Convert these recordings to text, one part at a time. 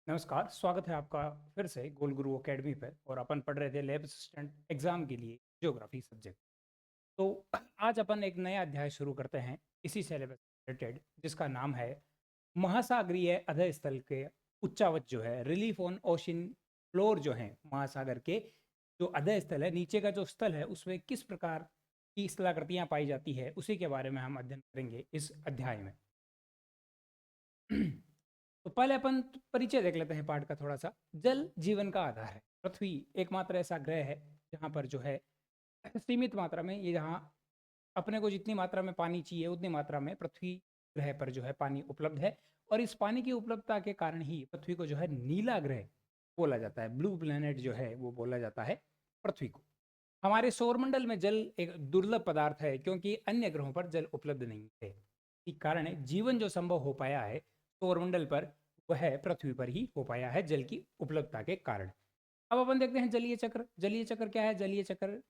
नमस्कार, स्वागत है आपका फिर से गोल गुरु एकेडमी पर। और अपन पढ़ रहे थे लैब असिस्टेंट एग्जाम के लिए ज्योग्राफी सब्जेक्ट। तो आज अपन एक नया अध्याय शुरू करते हैं इसी सिलेबस से रिलेटेड, जिसका नाम है महासागरीय अधः स्थल के उच्चावच जो है रिलीफ ऑन ओशन फ्लोर। जो है महासागर के जो अधः स्थल है, नीचे का जो स्थल है, उसमें किस प्रकार की स्थलाकृतियां पाई जाती है, उसी के बारे में हम अध्ययन करेंगे इस अध्याय में। तो पहले अपन परिचय देख लेते हैं पाठ का थोड़ा सा। जल जीवन का आधार है। पृथ्वी एकमात्र ऐसा ग्रह है जहाँ पर जो है सीमित मात्रा में, ये जहाँ अपने को जितनी मात्रा में पानी चाहिए उतनी मात्रा में पृथ्वी ग्रह पर जो है पानी उपलब्ध है। और इस पानी की उपलब्धता के कारण ही पृथ्वी को जो है नीला ग्रह बोला जाता है, ब्लू प्लेनेट जो है वो बोला जाता है पृथ्वी को। हमारे सौरमंडल में जल एक दुर्लभ पदार्थ है, क्योंकि अन्य ग्रहों पर जल उपलब्ध नहीं है। इस कारण जीवन जो संभव हो पाया है सौरमंडल पर, वह पृथ्वी पर ही हो पाया है जल की उपलब्धता के कारण। अब अपन देखते हैं जलीय चक्र। जलीय चक्र क्या है? जलीय चक्र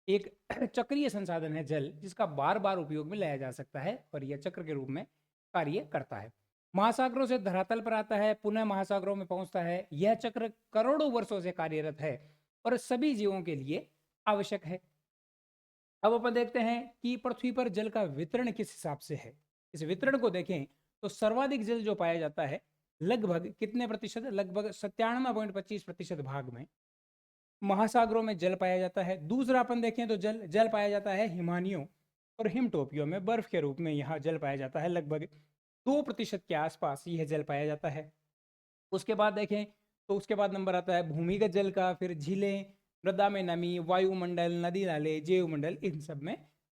एक चक्रीय संसाधन है जल, जिसका बार बार उपयोग में लाया जा सकता है और यह चक्र के रूप में कार्य करता है। महासागरों से धरातल पर आता है, पुनः महासागरों में पहुंचता है। यह चक्र करोड़ों वर्षों से कार्यरत है और सभी जीवों के लिए आवश्यक है। अब अपन देखते हैं कि पृथ्वी पर जल का वितरण किस हिसाब से है। इस वितरण को देखें तो सर्वाधिक जल जो पाया जाता है लगभग कितने प्रतिशत, लगभग 97.25% भाग में महासागरों में जल पाया जाता है। दूसरा अपन देखें तो जल जल पाया जाता है हिमानियों और हिमटोपियों में, बर्फ के रूप में यहाँ जल पाया जाता है। लगभग 2% के आसपास यह जल पाया जाता है। उसके बाद देखें तो उसके बाद नंबर आता है भूमिगत जल का, फिर झीलें, मृदा में नमी, वायुमंडल, नदी नाले, जैवमंडल, इन सब में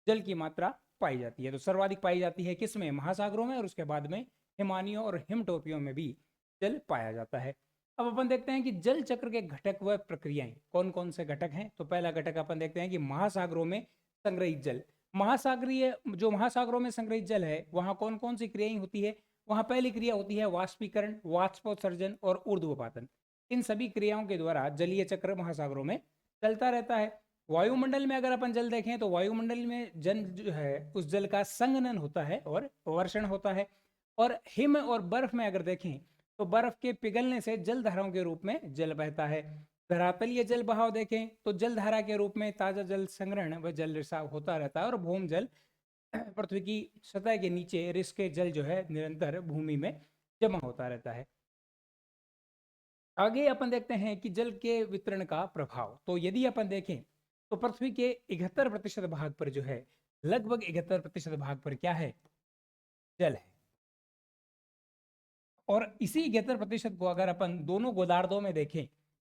जल की मात्रा पाई जाती है। तो सर्वाधिक पाई जाती है किसमें? महासागरों में। और उसके बाद में हिमानियों और हिमटोपियों में भी जल पाया जाता है। अब अपन देखते हैं कि जल चक्र के घटक व प्रक्रियाएं कौन कौन से घटक हैं। तो पहला घटक अपन देखते हैं कि महासागरों में संग्रहित जल। महासागरीय जो महासागरों में संग्रहित जल है, वहां कौन कौन सी क्रियाएं होती है? वहां पहली क्रिया होती है वाष्पीकरण, वाष्पोत्सर्जन और ऊर्ध्वपातन। इन सभी क्रियाओं के द्वारा जलीय चक्र महासागरों में चलता रहता है। वायुमंडल में अगर अपन जल देखें तो वायुमंडल में जल जो है उस जल का संघनन होता है और वर्षण होता है। और हिम और बर्फ में अगर देखें तो बर्फ के पिघलने से जल धाराओं के रूप में जल बहता है। धरातलीय जल बहाव देखें तो जल धारा के रूप में ताजा जल संग्रहण व जल रिसाव होता रहता है। और भूम जल पृथ्वी की सतह के नीचे रिसके जल जो है निरंतर भूमि में जमा होता रहता है। आगे अपन देखते हैं कि जल के वितरण का प्रभाव। तो यदि अपन देखें तो पृथ्वी के 71% भाग पर जो है, लगभग 71% भाग पर क्या है? जल है। और इसी 71% को अगर अपन दोनों गोलार्धों में देखें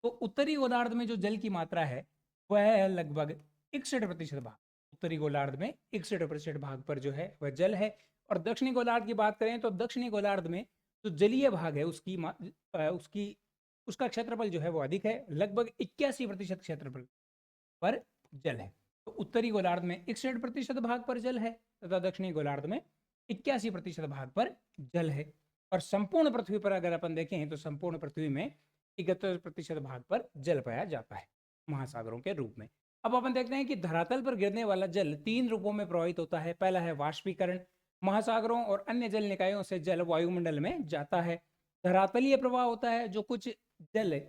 तो उत्तरी गोलार्ध में जो जल की मात्रा है वह है लगभग 61% भाग। उत्तरी गोलार्ध में 61% भाग पर जो है वह जल है। और दक्षिणी गोलार्ध की बात करें तो दक्षिणी गोलार्ध में जो जलीय भाग है उसका क्षेत्रफल जो है वो अधिक है, लगभग 81% क्षेत्रफल पर जल है। तो उत्तरी गोलार्ध में 61% भाग पर जल है तथा दक्षिणी गोलार्ध में 81% भाग पर जल है। और संपूर्ण पृथ्वी पर अगर अपन देखें तो संपूर्ण पृथ्वी में 71% भाग पर जल पाया जाता है महासागरों के रूप में। अब अपन देखते हैं कि धरातल पर गिरने वाला जल 3 रूपों में प्रवाहित होता है। पहला है वाष्पीकरण। महासागरों और अन्य जल निकायों से जल वायुमंडल में जाता है। धरातलीय प्रवाह होता है, जो कुछ जल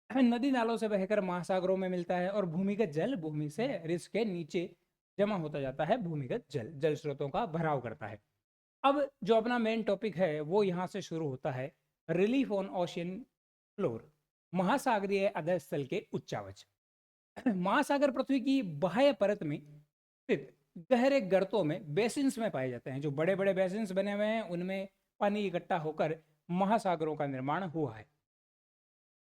नदी नालों से बहकर महासागरों में मिलता है। और भूमिगत जल भूमि से रिस के नीचे जमा होता जाता है। भूमिगत जल जल स्रोतों का भराव करता है। अब जो अपना मेन टॉपिक है वो यहाँ से शुरू होता है, रिलीफ ऑन ओशियन फ्लोर, महासागरीय अधः स्थल के उच्चावच। महासागर पृथ्वी की बाह्य परत में स्थित गहरे गर्तों में, बेसिन्स में पाए जाते हैं। जो बड़े बड़े बेसिन्स बने हुए हैं उनमें पानी इकट्ठा होकर महासागरों का निर्माण हुआ है।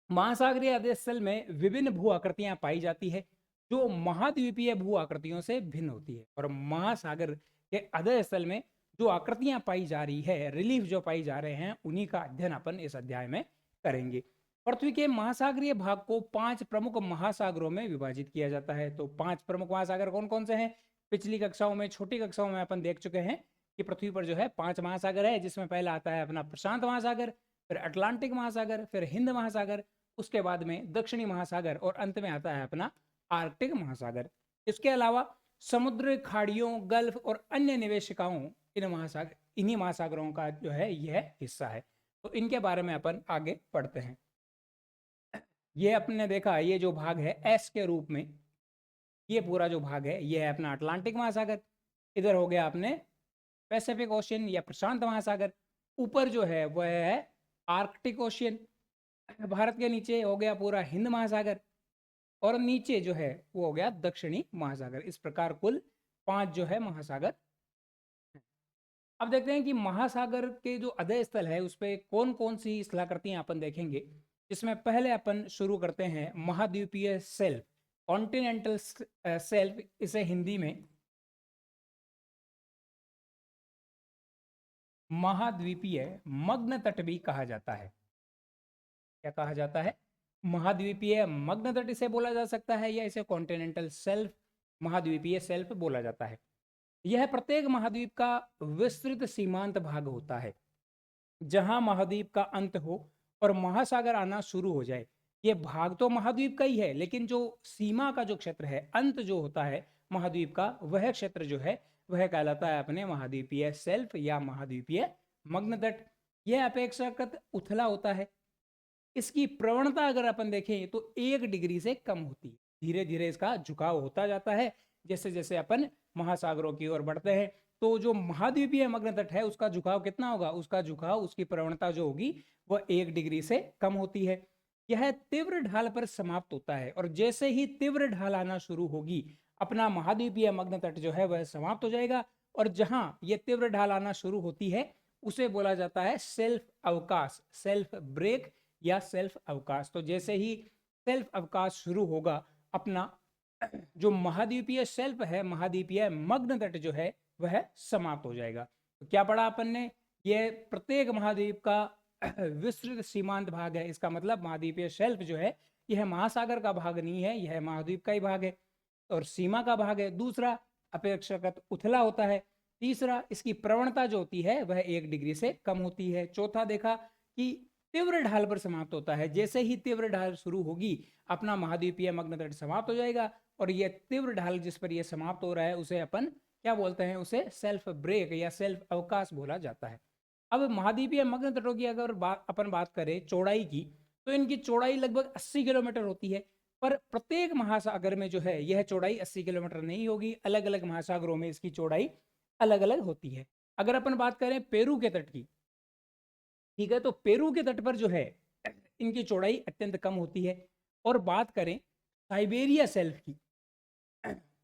महासागरीय अधः स्थल में विभिन्न भू आकृतियां पाई जाती है, जो महाद्वीपीय भू आकृतियों से भिन्न होती है। और महासागर के अधः स्थल में जो आकृतियां पाई जा रही है, रिलीफ जो पाई जा रहे हैं, उन्हीं का अध्ययन अपन इस अध्याय में करेंगे। पृथ्वी के महासागरीय भाग को 5 प्रमुख महासागरों में विभाजित किया जाता है। तो 5 प्रमुख महासागर कौन कौन से हैं? पिछली कक्षाओं में, छोटी कक्षाओं में अपन देख चुके हैं कि पृथ्वी पर जो है 5 महासागर है, जिसमें पहला आता है अपना प्रशांत महासागर, फिर अटलांटिक महासागर, फिर हिंद महासागर, उसके बाद में दक्षिणी महासागर और अंत में आता है अपना आर्कटिक महासागर। इसके अलावा समुद्र, खाड़ियों, गल्फ और अन्य निवेशिकाओं इन्हीं महासागरों का जो है यह हिस्सा है। तो इनके बारे में अपन आगे पढ़ते हैं। ये अपने देखा, ये जो भाग है एस के रूप में, ये पूरा जो भाग है ये है अपना अटलांटिक महासागर। इधर हो गया अपने पैसिफिक ओशियन या प्रशांत महासागर। ऊपर जो है वह है आर्कटिक ओशियन। भारत के नीचे हो गया पूरा हिंद महासागर, और नीचे जो है वो हो गया दक्षिणी महासागर। इस प्रकार कुल 5 जो है महासागर। अब देखते हैं कि महासागर के जो अधय स्थल है उस पर कौन कौन सी स्थलाकृतियां अपन देखेंगे। इसमें पहले अपन शुरू करते हैं महाद्वीपीय सेल्फ, कॉन्टिनेंटल सेल्फ, इसे हिंदी में महाद्वीपीय मग्न तट भी कहा जाता है। क्या कहा जाता है? महाद्वीपीय मग्न तट इसे बोला जा सकता है, या इसे कॉन्टिनेंटल सेल्फ, महाद्वीपीय सेल्फ बोला जाता है। यह प्रत्येक महाद्वीप का विस्तृत सीमांत भाग होता है, जहां महाद्वीप का अंत हो और महासागर आना शुरू हो जाए। ये भाग तो महाद्वीप का ही है, लेकिन जो सीमा का जो क्षेत्र है, अंत जो होता है महाद्वीप का, वह क्षेत्र जो है वह कहलाता है अपने महाद्वीपीय सेल्फ या महाद्वीपीय मग्न तट। यह अपेक्षाकृत उथला होता है। इसकी प्रवणता अगर अपन देखें तो 1 डिग्री से कम होती है। धीरे धीरे इसका झुकाव होता जाता है जैसे जैसे अपन महासागरों की ओर बढ़ते हैं। तो जो महाद्वीपीय मग्न तट है उसका झुकाव कितना होगा? उसका झुकाव, उसकी प्रवणता जो होगी वह 1 डिग्री से कम होती है। यह तीव्र ढाल पर समाप्त होता है, और जैसे ही तीव्र ढाल आना शुरू होगी अपना महाद्वीपीय मग्न तट जो है वह समाप्त हो जाएगा। और जहां यह तीव्र ढाल आना शुरू होती है उसे बोला जाता है सेल्फ अवकाश, सेल्फ ब्रेक या सेल्फ अवकाश। तो जैसे ही सेल्फ अवकाश शुरू होगा अपना जो महाद्वीपीय सेल्फ है, महाद्वीपीय मग्न तट जो है वह समाप्त हो जाएगा। तो क्या पढ़ा अपन ने? यह प्रत्येक महाद्वीप का विस्तृत सीमांत भाग है। इसका मतलब महाद्वीपीय शेल्फ जो है यह महासागर का भाग नहीं है, यह महाद्वीप का ही भाग है और सीमा का भाग है। दूसरा, अपेक्षाकृत उथला होता है। तीसरा, इसकी प्रवणता जो होती है वह 1 डिग्री से कम होती है। चौथा देखा कि तीव्र ढाल पर समाप्त होता है। जैसे ही तीव्र ढाल शुरू होगी अपना महाद्वीपीय मग्न तट समाप्त हो जाएगा, और यह तीव्र ढाल जिस पर यह समाप्त हो रहा है उसे अपन क्या बोलते हैं? उसे सेल्फ ब्रेक या सेल्फ अवकाश बोला जाता है। अब महाद्वीपीय मग्न तटों की अगर अपन बात करें चौड़ाई की, तो इनकी चौड़ाई लगभग 80 किलोमीटर होती है। पर प्रत्येक महासागर में जो है यह चौड़ाई 80 किलोमीटर नहीं होगी, अलग अलग महासागरों में इसकी चौड़ाई अलग अलग होती है। अगर अपन बात करें पेरू के तट की, ठीक है, तो पेरू के तट पर जो है इनकी चौड़ाई अत्यंत कम होती है। और बात करें साइबेरिया सेल्फ की,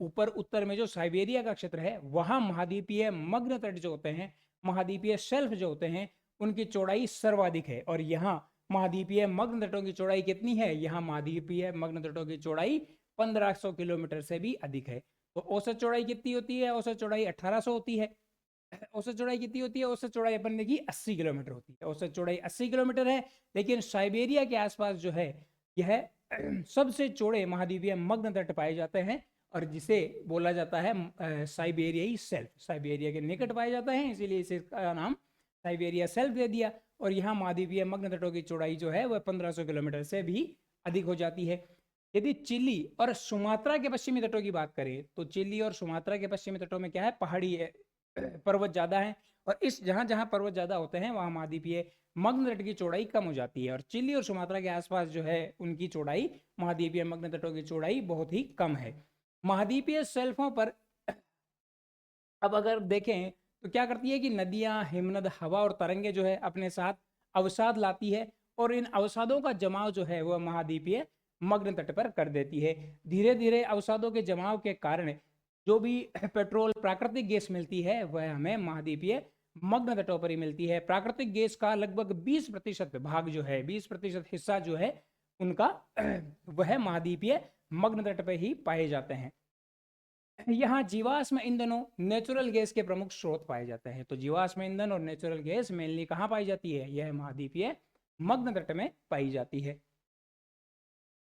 ऊपर उत्तर में जो साइबेरिया का क्षेत्र है वहां महाद्वीपीय मग्न तट जो होते हैं, महाद्वीपीय शेल्फ जो होते हैं, उनकी चौड़ाई सर्वाधिक है। और यहाँ महाद्वीपीय मग्न तटों की चौड़ाई कितनी है? यहाँ महाद्वीपीय मग्न तटों की चौड़ाई 1500 किलोमीटर से भी अधिक है। तो औसत चौड़ाई कितनी होती है? औसत चौड़ाई 1800 होती है। औसत चौड़ाई कितनी होती है? औसत चौड़ाई अपन ने की 80 किलोमीटर होती है। औसत चौड़ाई 80 किलोमीटर है। लेकिन साइबेरिया के आसपास जो है यह सबसे चौड़े महाद्वीपीय मग्न तट पाए जाते हैं, और जिसे बोला जाता है साइबेरियाई सेल्फ, साइबेरिया के निकट पाया जाता है, इसीलिए इसे का नाम साइबेरिया सेल्फ दे दिया। और यहाँ महाद्वीपीय मग्न तटों की चौड़ाई जो है वह 1500 किलोमीटर से भी अधिक हो जाती है। यदि चिली और सुमात्रा के पश्चिमी तटों की बात करें तो चिली और सुमात्रा के पश्चिमी तटों में क्या है? पहाड़ी है, पर्वत ज्यादा है। और इस जहां जहां पर्वत ज्यादा होते हैं वहां महाद्वीपीय मग्न तट की चौड़ाई कम हो जाती है, और चिली और सुमात्रा के आसपास जो है उनकी चौड़ाई, महाद्वीपीय मग्न तटों की चौड़ाई बहुत ही कम है। महाद्वीपीय शेल्फों पर अब अगर देखें तो क्या करती है कि नदियां, हिमनद, हवा और तरंगे जो है अपने साथ अवसाद लाती है, और इन अवसादों का जमाव जो है वह महाद्वीपीय मग्न तट पर कर देती है। धीरे धीरे अवसादों के जमाव के कारण जो भी पेट्रोल, प्राकृतिक गैस मिलती है वह हमें महाद्वीपीय मग्न तटों पर ही मिलती है। प्राकृतिक गैस का लगभग 20% भाग जो है, 20% हिस्सा जो है उनका वह महाद्वीपीय मग्न तट पर ही पाए जाते हैं। यहाँ जीवाश्म ईंधनों, नेचुरल गैस के प्रमुख स्रोत पाए जाते हैं। तो जीवाश्म ईंधन और नेचुरल गैस मेनली कहाँ पाई जाती है? यह महाद्वीपीय मग्न तट में पाई जाती है।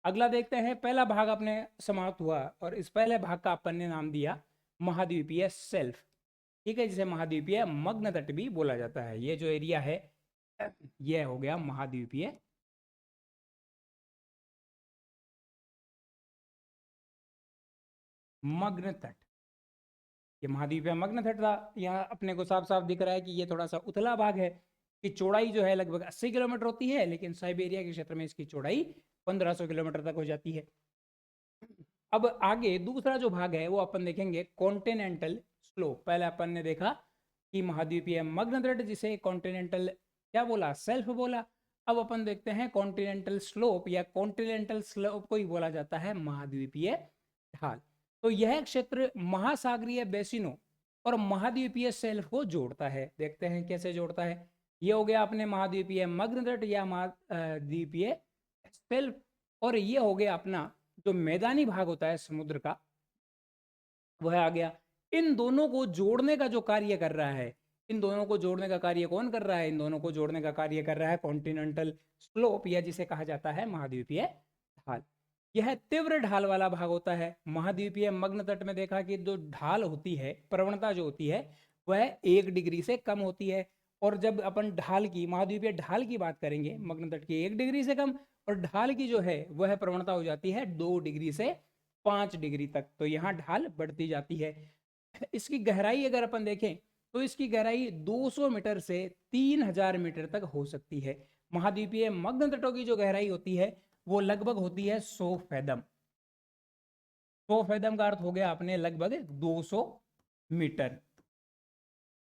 अगला देखते हैं, पहला भाग अपने समाप्त हुआ, और इस पहले भाग का अपन ने नाम दिया महाद्वीपीय सेल्फ, ठीक है, जिसे महाद्वीपीय मग्न तट भी बोला जाता है। ये जो एरिया है यह हो गया महाद्वीपीय मग्न तट। ये महाद्वीपीय मग्न तट था। यहाँ अपने को साफ साफ दिख रहा है कि ये थोड़ा सा उथला भाग है। की चौड़ाई जो है लगभग 80 किलोमीटर होती है, लेकिन साइबेरिया के क्षेत्र में इसकी चौड़ाई 1500 किलोमीटर तक हो जाती है। अब आगे दूसरा जो भाग है वो अपन देखेंगे कॉन्टिनेंटल स्लोप। पहले अपन ने देखा कि महाद्वीपीय मग्न तट, जिसे कॉन्टिनेंटल क्या बोला, सेल्फ बोला। अब अपन देखते हैं कॉन्टिनेंटल स्लोप, या कॉन्टिनेंटल स्लोप को ही बोला जाता है महाद्वीपीय ढाल। तो यह क्षेत्र महासागरीय बेसिनों और महाद्वीपीय सेल्फ को जोड़ता है। देखते हैं कैसे जोड़ता है। ये हो गया अपने महाद्वीपीय मग्न तट या महाद्वीपीय सेल्फ, और ये हो गया अपना जो मैदानी भाग होता है समुद्र का, वह आ गया। इन दोनों को जोड़ने का जो कार्य कर रहा है, इन दोनों को जोड़ने का कार्य कौन कर रहा है? इन दोनों को जोड़ने का कार्य कर रहा है कॉन्टिनेंटल स्लोप, या जिसे कहा जाता है महाद्वीपीय ढाल। यह तीव्र ढाल वाला भाग होता है। महाद्वीपीय मग्न तट में देखा कि जो ढाल होती है, प्रवणता जो होती है, वह 1 डिग्री से कम होती है। और जब अपन ढाल की, महाद्वीपीय ढाल की बात करेंगे, मग्न तट की 1 डिग्री से कम, और ढाल की जो है वह प्रवणता हो जाती है 2 डिग्री से 5 डिग्री तक। तो यहाँ ढाल बढ़ती जाती है। इसकी गहराई अगर अपन देखें तो इसकी गहराई 200 मीटर से 3000 मीटर तक हो सकती है। महाद्वीपीय मग्न तटों की जो गहराई होती है वो लगभग होती है 100 फैदम। 100 फैदम का अर्थ हो गया अपने लगभग 200 मीटर।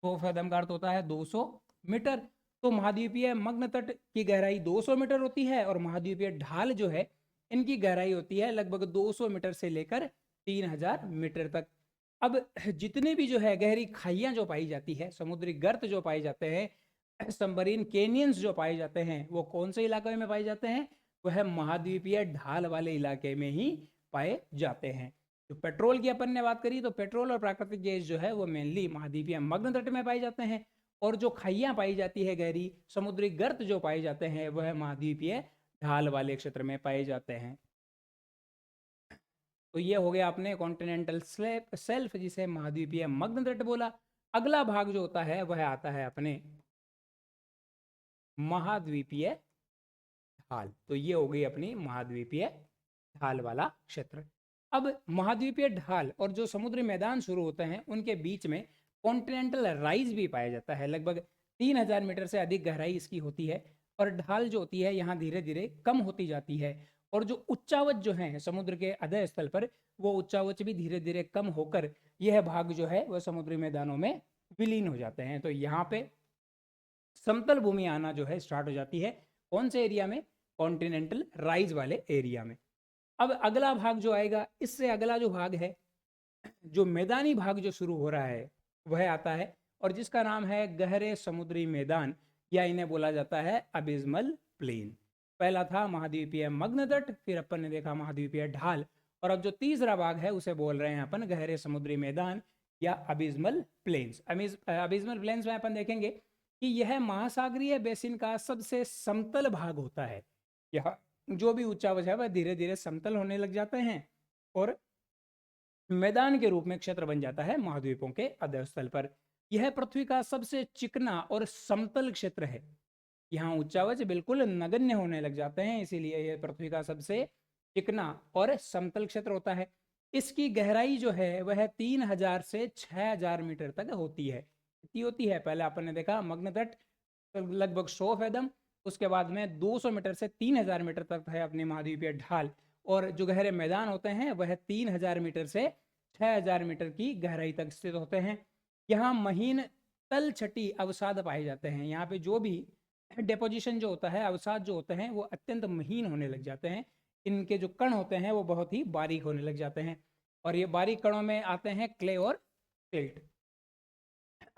100 फैदम का अर्थ होता है 200 मीटर। तो महाद्वीपीय मग्न तट की गहराई 200 मीटर होती है, और महाद्वीपीय ढाल जो है इनकी गहराई होती है लगभग 200 मीटर से लेकर 3000 मीटर तक। अब जितने भी जो है गहरी खाइयां जो पाई जाती है, समुद्री गर्त जो पाए जाते हैं, सबमरीन कैनियंस जो पाए जाते हैं, वो कौन से इलाके में पाए जाते हैं? वह महाद्वीपीय ढाल वाले इलाके में ही पाए जाते हैं। तो पेट्रोल की अपन ने बात करी, तो पेट्रोल और प्राकृतिक गैस जो है वो मेनली महाद्वीपीय मग्न तट में पाए जाते हैं, और जो खाइयां पाई जाती है गहरी, समुद्री गर्त जो पाए जाते हैं, वह महाद्वीपीय ढाल वाले क्षेत्र में पाए जाते हैं। तो ये हो गया आपने कॉन्टिनेंटल सेल्फ, जिसे महाद्वीपीय मग्न तट बोला। अगला भाग जो होता है वह आता है अपने महाद्वीपीय ढाल। तो ये हो गई अपनी महाद्वीपीय ढाल वाला क्षेत्र। अब महाद्वीपीय ढाल और जो समुद्री मैदान शुरू होते हैं उनके बीच में कॉन्टिनेंटल राइज भी पाया जाता है। लगभग 3000 मीटर से अधिक गहराई इसकी होती है, और ढाल जो होती है यहाँ धीरे धीरे कम होती जाती है, और जो उच्चावच जो है समुद्र के अधः स्थल पर, वो उच्चावच भी धीरे धीरे कम होकर यह भाग जो है वह समुद्री मैदानों में विलीन हो जाते हैं। तो यहाँ पे समतल भूमि आना जो है स्टार्ट हो जाती है। कौन से एरिया में? कॉन्टिनेंटल राइज वाले एरिया में। अब अगला भाग जो आएगा, इससे अगला जो भाग है, जो मैदानी भाग जो शुरू हो रहा है वह आता है, और जिसका नाम है गहरे समुद्री मैदान, या इन्हें बोला जाता है अबिस्मल प्लेन। पहला था महाद्वीपीय मग्न तट, फिर अपन ने देखा महाद्वीपीय ढाल, और अब जो तीसरा भाग है उसे बोल रहे हैं अपन गहरे समुद्री मैदान या अबिस्मल प्लेन्स। अबिस्मल प्लेन्स में अपन देखेंगे कि यह महासागरीय बेसिन का सबसे समतल भाग होता है। यह जो भी ऊंचावच है वह धीरे धीरे समतल होने लग जाते हैं, और मैदान के रूप में क्षेत्र बन जाता है महाद्वीपों के अधस्थल पर। यह पृथ्वी का सबसे चिकना और समतल क्षेत्र है। यहाँ उच्चावच बिल्कुल नगण्य होने लग जाते हैं, इसीलिए यह पृथ्वी का सबसे चिकना और समतल क्षेत्र होता है। इसकी गहराई जो है वह 3000 से 6000 मीटर तक होती है। कितनी होती है? पहले अपन ने देखा मग्न तट लगभग 100 फैदम, उसके बाद में 200 मीटर से 3000 मीटर तक है अपनी महाद्वीपीय ढाल, और जो गहरे मैदान होते हैं वह 3000 मीटर से 6000 मीटर की गहराई तक स्थित होते हैं। यहाँ महीन तल छटी अवसाद पाए जाते हैं। यहाँ पे जो भी डिपोजिशन जो होता है, अवसाद जो होते हैं, वो अत्यंत महीन होने लग जाते हैं। इनके जो कण होते हैं वो बहुत ही बारीक होने लग जाते हैं, और ये बारीक कणों में आते हैं क्ले और सिल्ट।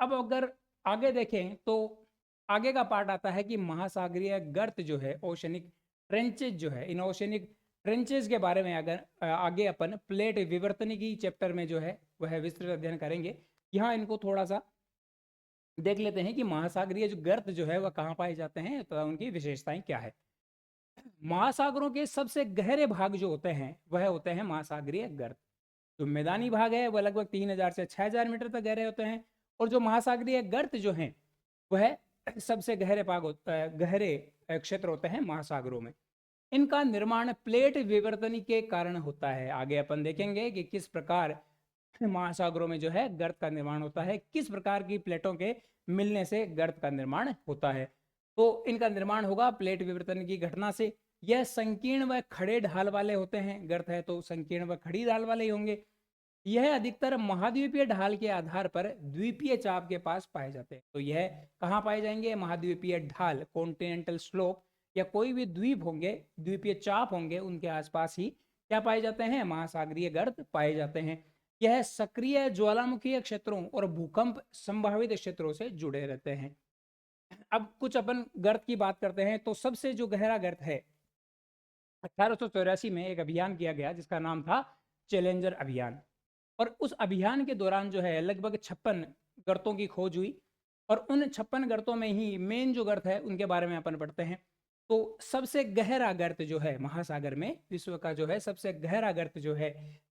अब अगर आगे देखें तो आगे का पार्ट आता है कि महासागरीय गर्त जो है, ओशनिक ट्रेंचेज जो है, इन ओशनिक ट्रेंचेज के बारे में अगर आगे अपन प्लेट विवर्तनिकी चैप्टर में जो है वह विस्तृत अध्ययन करेंगे। यहाँ इनको थोड़ा सा देख लेते हैं कि महासागरीय जो गर्त जो है वह कहाँ पाए जाते हैं, तो उनकी विशेषताएं क्या है। महासागरों के सबसे गहरे भाग जो होते हैं वह होते हैं महासागरीय गर्त। जो मैदानी भाग है वह लगभग 3000 से 6000 मीटर तक गहरे होते हैं, और जो महासागरीय गर्त जो हैं वह सबसे गहरे गहरे क्षेत्र होते हैं महासागरों में। इनका निर्माण प्लेट विवर्तनी के कारण होता है। आगे अपन देखेंगे कि किस प्रकार महासागरों में जो है गर्त का निर्माण होता है, किस प्रकार की प्लेटों के मिलने से गर्त का निर्माण होता है। तो इनका निर्माण होगा प्लेट विवर्तन की घटना से। यह संकीर्ण व खड़े ढाल वाले होते हैं, गर्त है तो संकीर्ण व खड़ी ढाल वाले ही होंगे। यह अधिकतर महाद्वीपीय ढाल के आधार पर द्वीपीय चाप के पास पाए जाते हैं। तो यह कहाँ पाए जाएंगे? महाद्वीपीय ढाल, कॉन्टिनेंटल स्लोप, या कोई भी द्वीप होंगे, द्वीपीय चाप होंगे, उनके आसपास ही क्या पाए जाते हैं? महासागरीय गर्त पाए जाते हैं। यह सक्रिय ज्वालामुखीय क्षेत्रों और भूकंप संभावित क्षेत्रों से जुड़े रहते हैं। अब कुछ अपन गर्त की बात करते हैं। तो सबसे जो गहरा गर्त है, 1884 में एक अभियान किया गया जिसका नाम था चैलेंजर अभियान। और उस अभियान के दौरान जो है लगभग 56 गर्तों की खोज हुई। और उन 56 गर्तों में ही मेन जो गर्त है उनके बारे में अपन पढ़ते हैं। तो सबसे गहरा गर्त जो है महासागर में, विश्व का जो है सबसे गहरा गर्त जो है,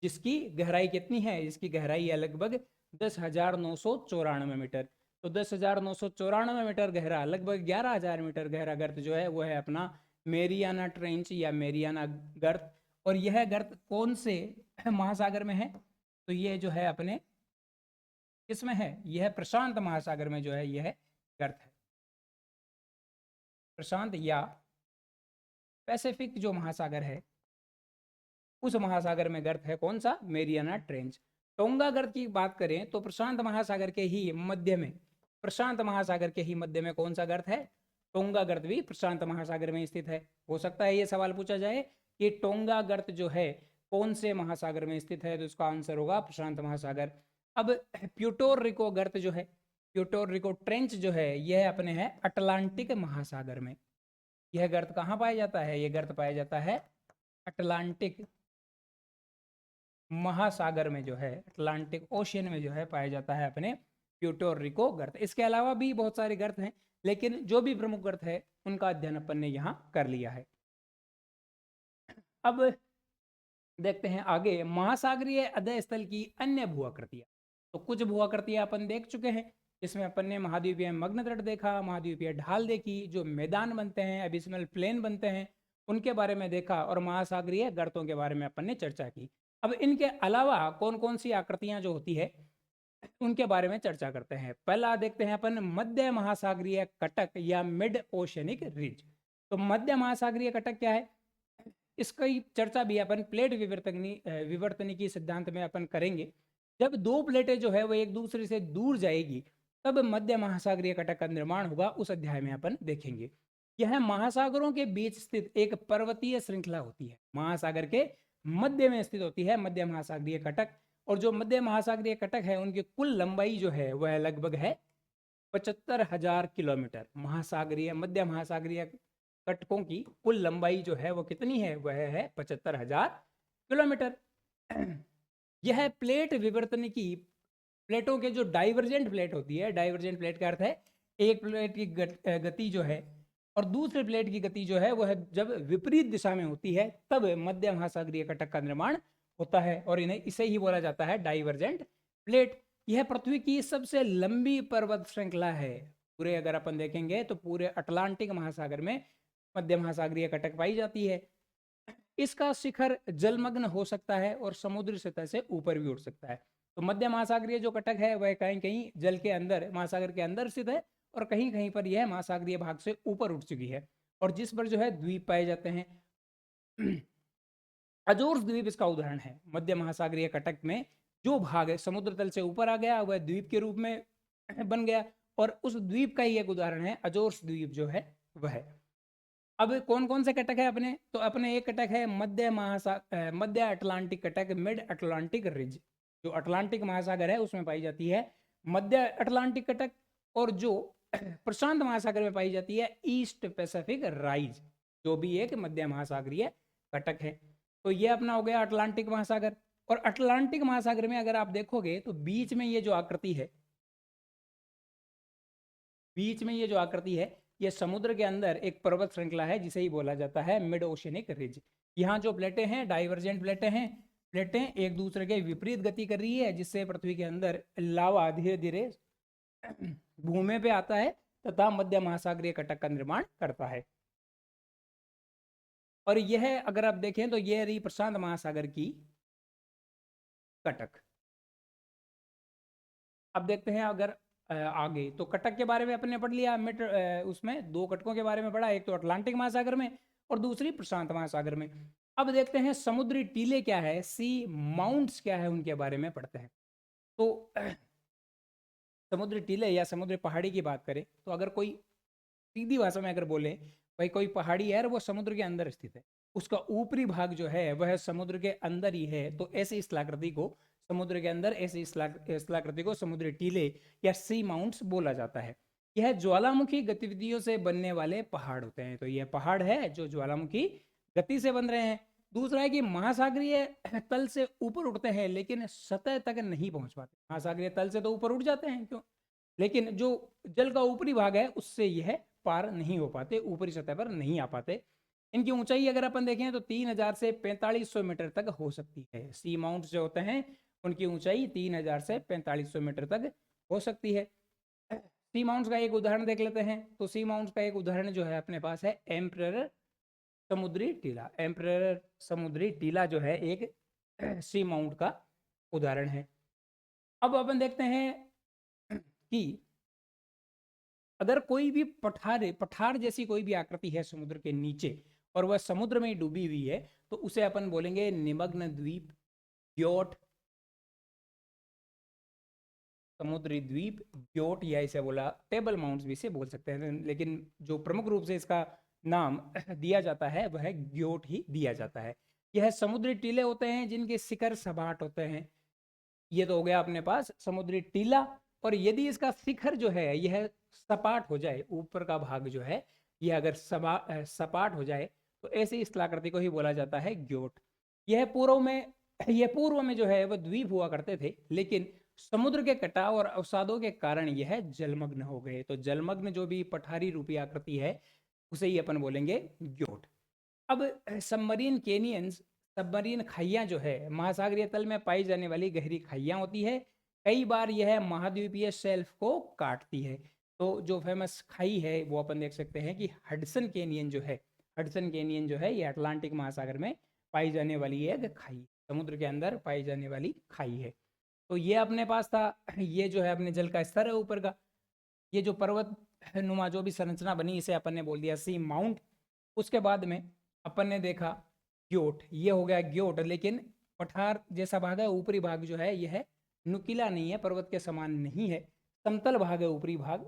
जिसकी गहराई कितनी है? जिसकी गहराई है लगभग 10,994 मीटर। तो 10,994 मीटर गहरा, लगभग 11,000 मीटर गहरा गर्त जो है वो है अपना मेरियाना ट्रेंच या मेरियाना गर्त। और यह गर्त कौन से महासागर में है? तो ये जो है अपने किसमें है? यह प्रशांत महासागर में जो है यह गर्त है। प्रशांत या पैसिफिक जो महासागर है, उस महासागर में गर्त है कौन सा? Mariana trench. टोंगा गर्त की बात करें तो प्रशांत महासागर के ही मध्य में, प्रशांत महासागर के ही मध्य में कौन सा गर्त है? टोंगा गर्त भी प्रशांत महासागर में स्थित है। हो सकता है ये सवाल पूछा जाए कि टोंगा गर्त जो है कौन से महासागर में स्थित है, तो इसका आंसर होगा प्रशांत महासागर। अब प्यूटोर रिको गर्त जो है, प्यूटोर रिको ट्रेंच जो है, यह अपने है अटलांटिक महासागर में। यह गर्त कहाँ पाया जाता है? यह गर्त पाया जाता है अटलांटिक महासागर में जो है, अटलांटिक ओशियन में जो है पाया जाता है अपने प्यूटोर रिको गर्त। इसके अलावा भी बहुत सारे गर्त हैं, लेकिन जो भी प्रमुख गर्त है उनका अध्ययन अपन ने यहाँ कर लिया है। अब देखते हैं आगे महासागरीय अध्यय स्थल की अन्य भूआकृतियां। तो कुछ भूआकृतियां अपन देख चुके हैं, जिसमें अपन ने महाद्वीपीय मग्न तट देखा, महाद्वीपीय ढाल देखी, जो मैदान बनते हैं, एबिसमल प्लेन बनते हैं, उनके बारे में देखा, और महासागरीय गर्तों के बारे में अपन ने चर्चा की। अब इनके अलावा कौन कौन सी आकृतियां जो होती है उनके बारे में चर्चा करते हैं। पहला देखते हैं अपन मध्य महासागरीय कटक या मिड ओशनिक रिज। तो मध्य महासागरीय कटक क्या है, इसकी चर्चा भी अपन प्लेट विवर्तनिकी सिद्धांत में अपन करेंगे। जब दो प्लेटें जो है वो एक दूसरे से दूर जाएगी तब मध्य महासागरीय कटक का निर्माण होगा, उस अध्याय में अपन देखेंगे। यह महासागरों के बीच स्थित एक पर्वतीय श्रृंखला होती है, महासागर के मध्य में स्थित होती है मध्य महासागरीय कटक। और जो मध्य महासागरीय कटक है उनकी कुल लंबाई जो है वह लगभग है 75,000 किलोमीटर। महासागरीय मध्य महासागरीय कटकों की कुल लंबाई जो है वो कितनी है? वह है 75,000 किलोमीटर। यह प्लेट विवर्तनिकी प्लेटों के जो डाइवर्जेंट प्लेट होती है, डाइवर्जेंट प्लेट का अर्थ है एक प्लेट की गति जो है और दूसरे प्लेट की गति जो है वह जब विपरीत दिशा में होती है तब मध्य महासागरीय कटक का निर्माण होता है, और इन्हें इसे ही बोला जाता है डाइवर्जेंट प्लेट। यह पृथ्वी की सबसे लंबी पर्वत श्रृंखला है। पूरे अगर अपन देखेंगे तो पूरे अटलांटिक महासागर में मध्य महासागरीय कटक पाई जाती है। इसका शिखर जलमग्न हो सकता है और समुद्र सतह से ऊपर भी उठ सकता है। तो मध्य महासागरीय जो कटक है वह कहीं कहीं जल के अंदर, महासागर के अंदर स्थित है, और कहीं कहीं पर यह महासागरीय भाग से ऊपर उठ चुकी है, और जिस पर जो है द्वीप पाए जाते हैं। अजोर्स द्वीप इसका उदाहरण है। मध्य महासागरीय कटक में जो भाग है समुद्र तल से ऊपर आ गया वह द्वीप के रूप में बन गया, और उस द्वीप का ही एक उदाहरण है अजोर्स द्वीप जो है वह। अब कौन कौन से कटक है अपने? तो अपने एक कटक है मध्य अटलांटिक कटक, मिड अटलांटिक रिज, जो अटलांटिक महासागर है उसमें पाई जाती है मध्य अटलांटिक कटक। और जो प्रशांत महासागर में पाई जाती है ईस्ट पैसिफिक राइज, जो भी एक मध्य महासागरीय कटक है। तो ये अपना हो गया अटलांटिक महासागर। और अटलांटिक महासागर में अगर आप देखोगे तो बीच में ये जो आकृति है, बीच में ये जो आकृति है, ये समुद्र के अंदर एक पर्वत श्रृंखला है जिसे ही बोला जाता है मिड ओशियनिक रिज। यहाँ जो प्लेटें हैं डाइवर्जेंट प्लेटें हैं, प्लेटें एक दूसरे के विपरीत गति कर रही है, जिससे पृथ्वी के अंदर लावा धीरे धीरे भूमि पे आता है तथा मध्य महासागरीय कटक का निर्माण करता है। और यह अगर आप देखें तो यह रही प्रशांत महासागर की कटक। अब देखते हैं अगर आगे तो कटक के बारे में अपने पढ़ लिया, उसमें दो कटकों के बारे में पढ़ा, एक तो अटलांटिक महासागर में और दूसरी प्रशांत महासागर में। अब देखते हैं समुद्री टीले क्या है, सी माउंट्स क्या है, उनके बारे में पढ़ते हैं। तो समुद्री टीले या समुद्री पहाड़ी की बात करें तो अगर कोई सीधी भाषा में अगर बोले भाई कोई पहाड़ी है और वो समुद्र के अंदर स्थित है, उसका ऊपरी भाग जो है वह समुद्र के अंदर ही है, तो ऐसी स्थलाकृति को समुद्र के अंदर ऐसी स्थलाकृति को समुद्री टीले या सी माउंट्स बोला जाता है। यह ज्वालामुखी गतिविधियों से बनने वाले पहाड़ होते हैं, तो यह पहाड़ है जो ज्वालामुखी गति से बन रहे हैं। दूसरा है कि महासागरीय तल से ऊपर उठते हैं लेकिन सतह तक नहीं पहुंच पाते। महासागरीय तल से तो ऊपर उठ जाते हैं, क्यों, लेकिन जो जल का ऊपरी भाग है उससे यह पार नहीं हो पाते, ऊपरी सतह पर नहीं आ पाते। इनकी ऊंचाई अगर अपन देखें तो 3000 से 4500 मीटर तक हो सकती है। सी माउंट जो होते हैं उनकी ऊंचाई 3000 से 4500 मीटर तक हो सकती है। सी माउंट्स का एक उदाहरण देख लेते हैं। तो सी माउंट्स का एक उदाहरण जो है अपने पास है एम्परर समुद्री टीला। एम्परर समुद्री टीला जो है एक सी माउंट का उदाहरण है। अब अपन देखते हैं कि अगर कोई भी पठार जैसी कोई भी आकृति है समुद्र के नीचे और वह समुद्र में डूबी हुई है, तो उसे अपन बोलेंगे निमग्न द्वीप, ग्योट, समुद्री द्वीप, ग्योट, या इसे बोला टेबल माउंट्स भी इसे बोल सकते हैं, लेकिन जो प्रमुख रूप से इसका नाम दिया जाता है वह ग्योट ही दिया जाता है। यह समुद्री टीले होते हैं जिनके शिखर सपाट होते हैं। ये तो हो गया अपने पास समुद्री टीला। और यदि इसका शिखर जो है यह सपाट हो जाए, ऊपर का भाग जो है यह अगर सपाट हो जाए, तो ऐसी स्थलाकृति को ही बोला जाता है ग्योट। यह पूर्व में जो है वह द्वीप हुआ करते थे, लेकिन समुद्र के कटाव और अवसादों के कारण यह जलमग्न हो गए। तो जलमग्न जो भी पठारी रूपी आकृति है उसे ही अपन बोलेंगे ग्योट। अब सबमरीन कैनियंस, सबमरीन खाइयां जो है महासागरीय तल में पाई जाने वाली गहरी खाइयां होती है। कई बार यह महाद्वीपीय शेल्फ को काटती है। तो जो फेमस खाई है वो अपन देख सकते हैं कि हडसन कैनियन जो है, हडसन कैनियन जो है ये अटलांटिक महासागर में पाई जाने वाली एक खाई, समुद्र के अंदर पाई जाने वाली खाई है। तो ये अपने पास था, ये जो है अपने जल का स्तर है ऊपर का। ये जो पर्वत नुमा जो भी संरचना बनी इसे अपन ने बोल दिया सी माउंट। उसके बाद में अपन ने देखा ग्योट, ये हो गया ग्योट, लेकिन पठार जैसा भाग है, ऊपरी भाग जो है यह नुकीला नहीं है, पर्वत के समान नहीं है, समतल भाग है ऊपरी भाग।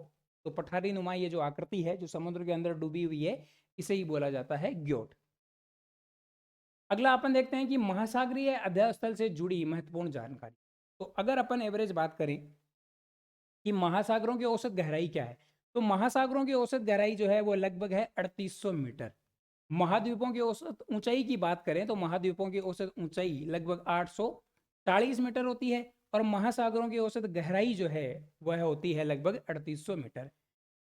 तो पठारी नुमा ये जो आकृति है जो समुद्र के अंदर डूबी हुई है इसे ही बोला जाता है ग्योट। अगला अपन देखते हैं कि महासागरीय अध्यय स्थल से जुड़ी महत्वपूर्ण जानकारी। तो अगर अपन एवरेज बात करें कि महासागरों की औसत गहराई क्या है, तो महासागरों की औसत गहराई जो है वो लगभग है 3800 मीटर। महाद्वीपों की औसत ऊंचाई की बात करें तो महाद्वीपों की औसत ऊंचाई लगभग 840 मीटर होती है, और महासागरों की औसत गहराई जो है वह होती है लगभग 3800 मीटर।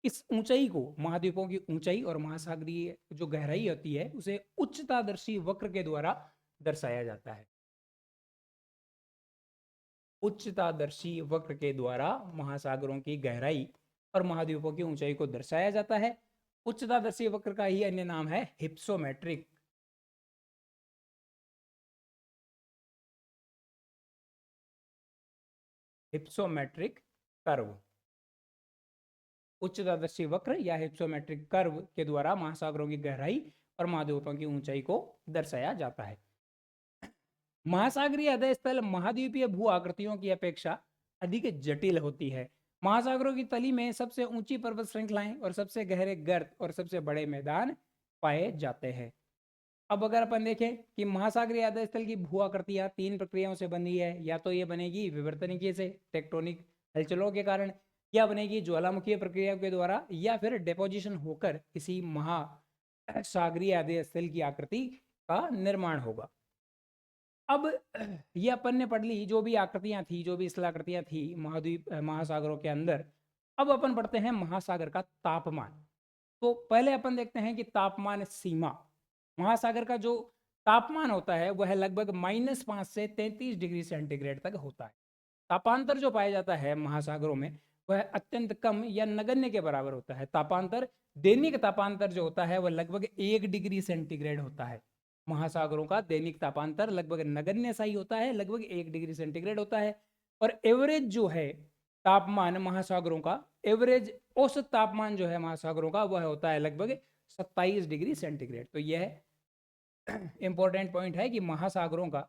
इस ऊंचाई को, महाद्वीपों की ऊंचाई और महासागरीय जो गहराई होती है उसे उच्चतादर्शी वक्र के द्वारा दर्शाया जाता है। उच्चतादर्शी वक्र के द्वारा महासागरों की गहराई और महाद्वीपों की ऊंचाई को दर्शाया जाता है। उच्चतादर्शी वक्र का ही अन्य नाम है हिप्सोमेट्रिक। हिप्सोमेट्रिक कर्व, उच्चतादर्शी वक्र या हिप्सोमेट्रिक कर्व के द्वारा महासागरों की गहराई और महाद्वीपों की ऊंचाई को दर्शाया जाता है। महासागरीय अध्यय स्थल महाद्वीपीय भू आकृतियों की अपेक्षा अधिक जटिल होती है। महासागरों की तली में सबसे ऊंची पर्वत श्रृंखलाएं और सबसे गहरे गर्त और सबसे बड़े मैदान पाए जाते हैं। अब अगर अपन देखें कि महासागरीय अध्यय स्थल की भू आकृतियां 3 प्रक्रियाओं से बनी है, या तो ये बनेगी विवर्तनिकीय से, टेक्टोनिक हलचलों के कारण, या बनेगी ज्वालामुखीय प्रक्रिया के द्वारा, या फिर डेपोजिशन होकर किसी महासागरीय अध्यय स्थल की आकृति का निर्माण होगा। अब ये अपन ने पढ़ ली जो भी आकृतियां थी, जो भी स्थलाकृतियां थी महाद्वीप महासागरों के अंदर। अब अपन पढ़ते हैं महासागर का तापमान। तो पहले अपन देखते हैं कि तापमान सीमा, महासागर का जो तापमान होता है वह लगभग -5 से 33 डिग्री सेंटीग्रेड तक होता है। तापांतर जो पाया जाता है महासागरों में वह अत्यंत कम या नगण्य के बराबर होता है। तापांतर, दैनिक तापांतर जो होता है वह लगभग 1 डिग्री सेंटीग्रेड होता है। महासागरों का दैनिक तापांतर लगभग नगण्य सा ही होता है, लगभग 1 डिग्री सेंटीग्रेड होता है। और एवरेज जो है तापमान महासागरों का एवरेज औसत तापमान जो है महासागरों का वह होता है लगभग 27 डिग्री सेंटीग्रेड। तो यह इंपॉर्टेंट पॉइंट है कि महासागरों का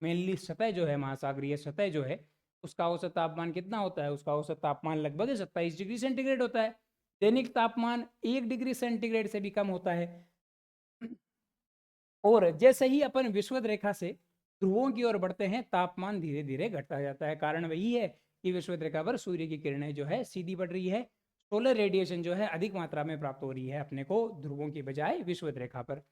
मेनली सतह जो है, महासागरीय सतह जो है, उसका औसत तापमान कितना होता है? उसका औसत तापमान लगभग 27 डिग्री सेंटीग्रेड होता है। दैनिक तापमान 1 डिग्री सेंटीग्रेड से भी कम होता है। और जैसे ही अपन विषुवत रेखा से ध्रुवों की ओर बढ़ते हैं, तापमान धीरे धीरे घटता जाता है। कारण वही है कि विषुवत रेखा पर सूर्य की किरणें जो है सीधी पड़ रही है, सोलर रेडिएशन जो है अधिक मात्रा में प्राप्त हो रही है अपने को ध्रुवों की बजाय विषुवत रेखा पर।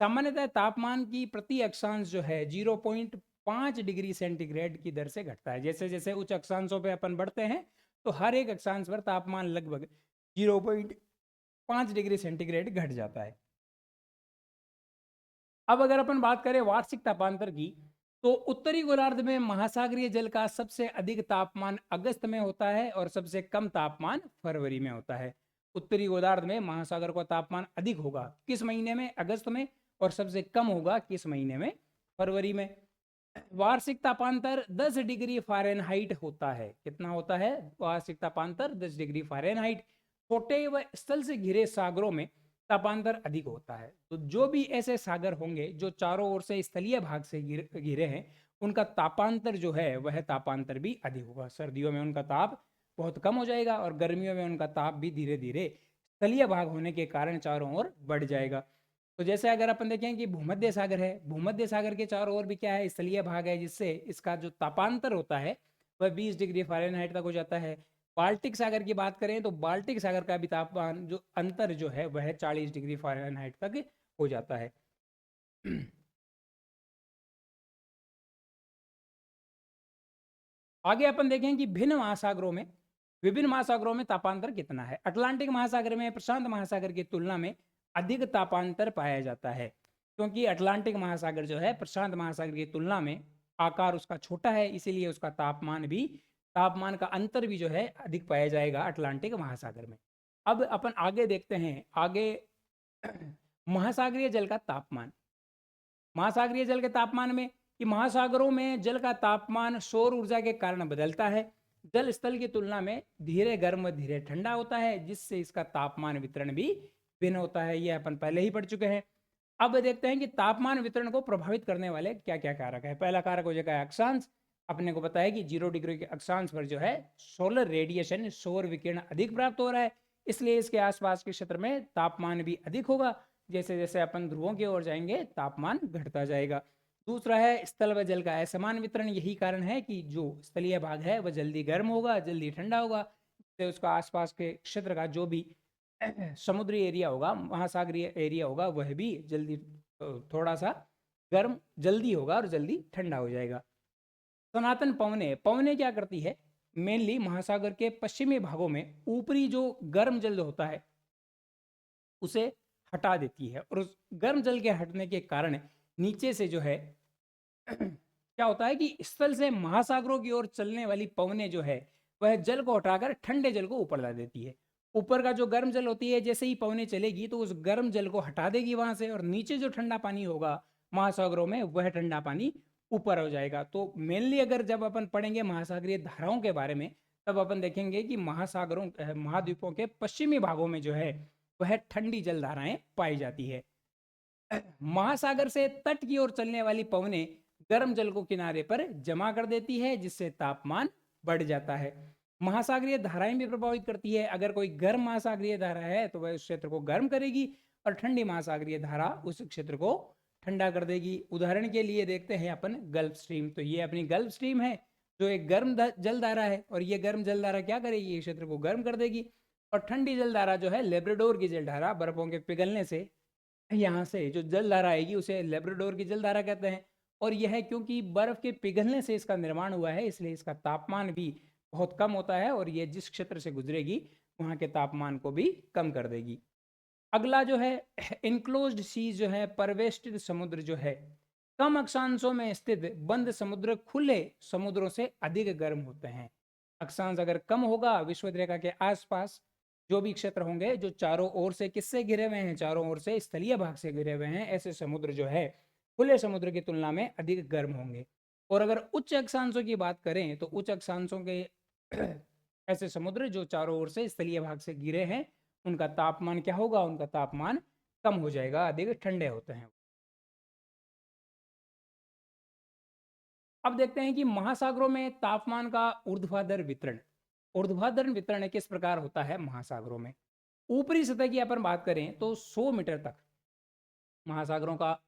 सामान्यतः तापमान की प्रति अक्षांश जो है 0.5 डिग्री सेंटीग्रेड की दर से घटता है। जैसे जैसे उच्च अक्षांशों पे अपन बढ़ते हैं तो हर एक अक्षांश पर तापमान लगभग 0.5 डिग्री सेंटीग्रेड घट जाता है। अब अगर अपन बात करें वार्षिक तापांतर की, तो उत्तरी गोलार्ध में महासागरीय जल का सबसे अधिक तापमान अगस्त में होता है और सबसे कम तापमान फरवरी में होता है। उत्तरी गोलार्ध में महासागर का तापमान अधिक होगा किस महीने में? अगस्त में। और सबसे कम होगा किस महीने में? फरवरी में। वार्षिक तापांतर 10 डिग्री फ़ारेनहाइट होता है। कितना होता है वार्षिक तापांतर? 10 डिग्री फ़ारेनहाइट। छोटे व स्थल से घिरे सागरों में तापांतर अधिक होता है। तो जो भी ऐसे सागर होंगे जो चारों ओर से स्थलीय भाग से घिरे हैं, उनका तापांतर जो है वह तापांतर भी अधिक होगा। सर्दियों में उनका ताप बहुत कम हो जाएगा और गर्मियों में उनका ताप भी धीरे धीरे स्थलीय भाग होने के कारण चारों ओर बढ़ जाएगा। तो जैसे अगर अपन देखें कि भूमध्य सागर है, भूमध्य सागर के चारों ओर भी क्या है? स्थलीय भाग है, जिससे इसका जो तापांतर होता है वह 20 डिग्री फ़ारेनहाइट तक हो जाता है। बाल्टिक सागर की बात करें तो बाल्टिक सागर का भी तापमान जो अंतर जो है वह 40 डिग्री फ़ारेनहाइट तक हो जाता है। आगे अपन देखें कि विभिन्न महासागरों में तापांतर कितना है। अटलांटिक महासागर में प्रशांत महासागर की तुलना में अधिक तापांतर पाया जाता है, क्योंकि अटलांटिक महासागर जो है प्रशांत महासागर की तुलना में आकार उसका छोटा है, इसीलिए उसका तापमान का अंतर भी जो है अधिक पाया जाएगा अटलांटिक महासागर में। अब अपन आगे देखते हैं, आगे महासागरीय जल का तापमान। महासागरीय जल के तापमान में कि महासागरों में जल का तापमान सौर ऊर्जा के कारण बदलता है। जल स्थल की तुलना में धीरे गर्म धीरे ठंडा होता है, जिससे इसका तापमान वितरण भी भिन्न होता है। यह अपन पहले ही पढ़ चुके हैं। अब देखते हैं कि तापमान वितरण को प्रभावित करने वाले क्या क्या कारक है। पहला कारक हो जाएगा अक्षांश। अपने को पता है कि 0 डिग्री के अक्षांश पर जो है सोलर रेडिएशन, सौर विकिरण अधिक प्राप्त हो रहा है, इसलिए इसके आसपास के क्षेत्र में तापमान भी अधिक होगा। जैसे जैसे अपन ध्रुवों की ओर जाएंगे तापमान घटता जाएगा। दूसरा है स्थल व जल का असमान वितरण। यही कारण है कि जो स्थलीय भाग है वह जल्दी गर्म होगा, जल्दी ठंडा होगा, तो उसका आसपास के क्षेत्र का जो भी समुद्री एरिया होगा, महासागरीय एरिया होगा, वह भी जल्दी थोड़ा सा गर्म जल्दी होगा और जल्दी ठंडा हो जाएगा। सनातन पवने क्या करती है? मेनली महासागर के पश्चिमी भागों में ऊपरी जो गर्म जल होता है उसे हटा देती है, और उस गर्म जल के हटने के कारण नीचे से जो है क्या होता है कि स्थल से महासागरों की ओर चलने वाली पवनें जो है वह जल को हटाकर ठंडे जल को ऊपर ला देती है। ऊपर का जो गर्म जल होती है, जैसे ही पवनें चलेगी तो उस गर्म जल को हटा देगी वहां से, और नीचे जो ठंडा पानी होगा महासागरों में वह ठंडा पानी ऊपर हो जाएगा। तो मेनली अगर जब अपन पढ़ेंगे महासागरीय धाराओं के बारे में, तब अपन देखेंगे कि महाद्वीपों के पश्चिमी भागों में जो है वह ठंडी जल धाराएं पाई जाती है। महासागर से तट की ओर चलने वाली पवनें गर्म जल को किनारे पर जमा कर देती है, जिससे तापमान बढ़ जाता है। महासागरीय धाराएं भी प्रभावित करती है। अगर कोई गर्म महासागरीय धारा है तो वह उस क्षेत्र को गर्म करेगी, और ठंडी महासागरीय धारा उस क्षेत्र को ठंडा कर देगी। उदाहरण के लिए देखते हैं अपन गल्फ स्ट्रीम। तो ये अपनी गल्फ स्ट्रीम है जो एक गर्म जल धारा है, और ये गर्म जल धारा क्या करेगी? ये क्षेत्र को गर्म कर देगी। और ठंडी जल धारा जो है लेब्राडोर की जल धारा, बर्फों के पिघलने से यहाँ से जो जल धारा आएगी उसे लेब्राडोर की जल धारा कहते हैं। और यह क्योंकि बर्फ के पिघलने से इसका निर्माण हुआ है, इसलिए इसका तापमान भी बहुत कम होता है, और ये जिस क्षेत्र से गुजरेगी वहाँ के तापमान को भी कम कर देगी। अगला जो है इनक्लोज्ड सीज जो है, परिवेष्टित समुद्र जो है, कम अक्षांशों में स्थित बंद समुद्र खुले समुद्रों से अधिक गर्म होते हैं। अक्षांश अगर कम होगा, विषुवत रेखा के आसपास जो भी क्षेत्र होंगे जो चारों ओर से किससे घिरे हुए हैं? चारों ओर से स्थलीय भाग से घिरे हुए हैं, ऐसे समुद्र जो है खुले समुद्र की तुलना में अधिक गर्म होंगे। और अगर उच्च अक्षांशों की बात करें तो उच्च अक्षांशों के ऐसे समुद्र जो चारों ओर से स्थलीय भाग से घिरे हैं, उनका तापमान क्या होगा? उनका तापमान कम हो जाएगा, अधिक ठंडे होते हैं। अब देखते हैं कि महासागरों में तापमान का ऊर्ध्वाधर वितरण। ऊर्ध्वाधर वितरण किस प्रकार होता है महासागरों में? ऊपरी सतह की अपन बात करें तो 100 मीटर तक महासागरों का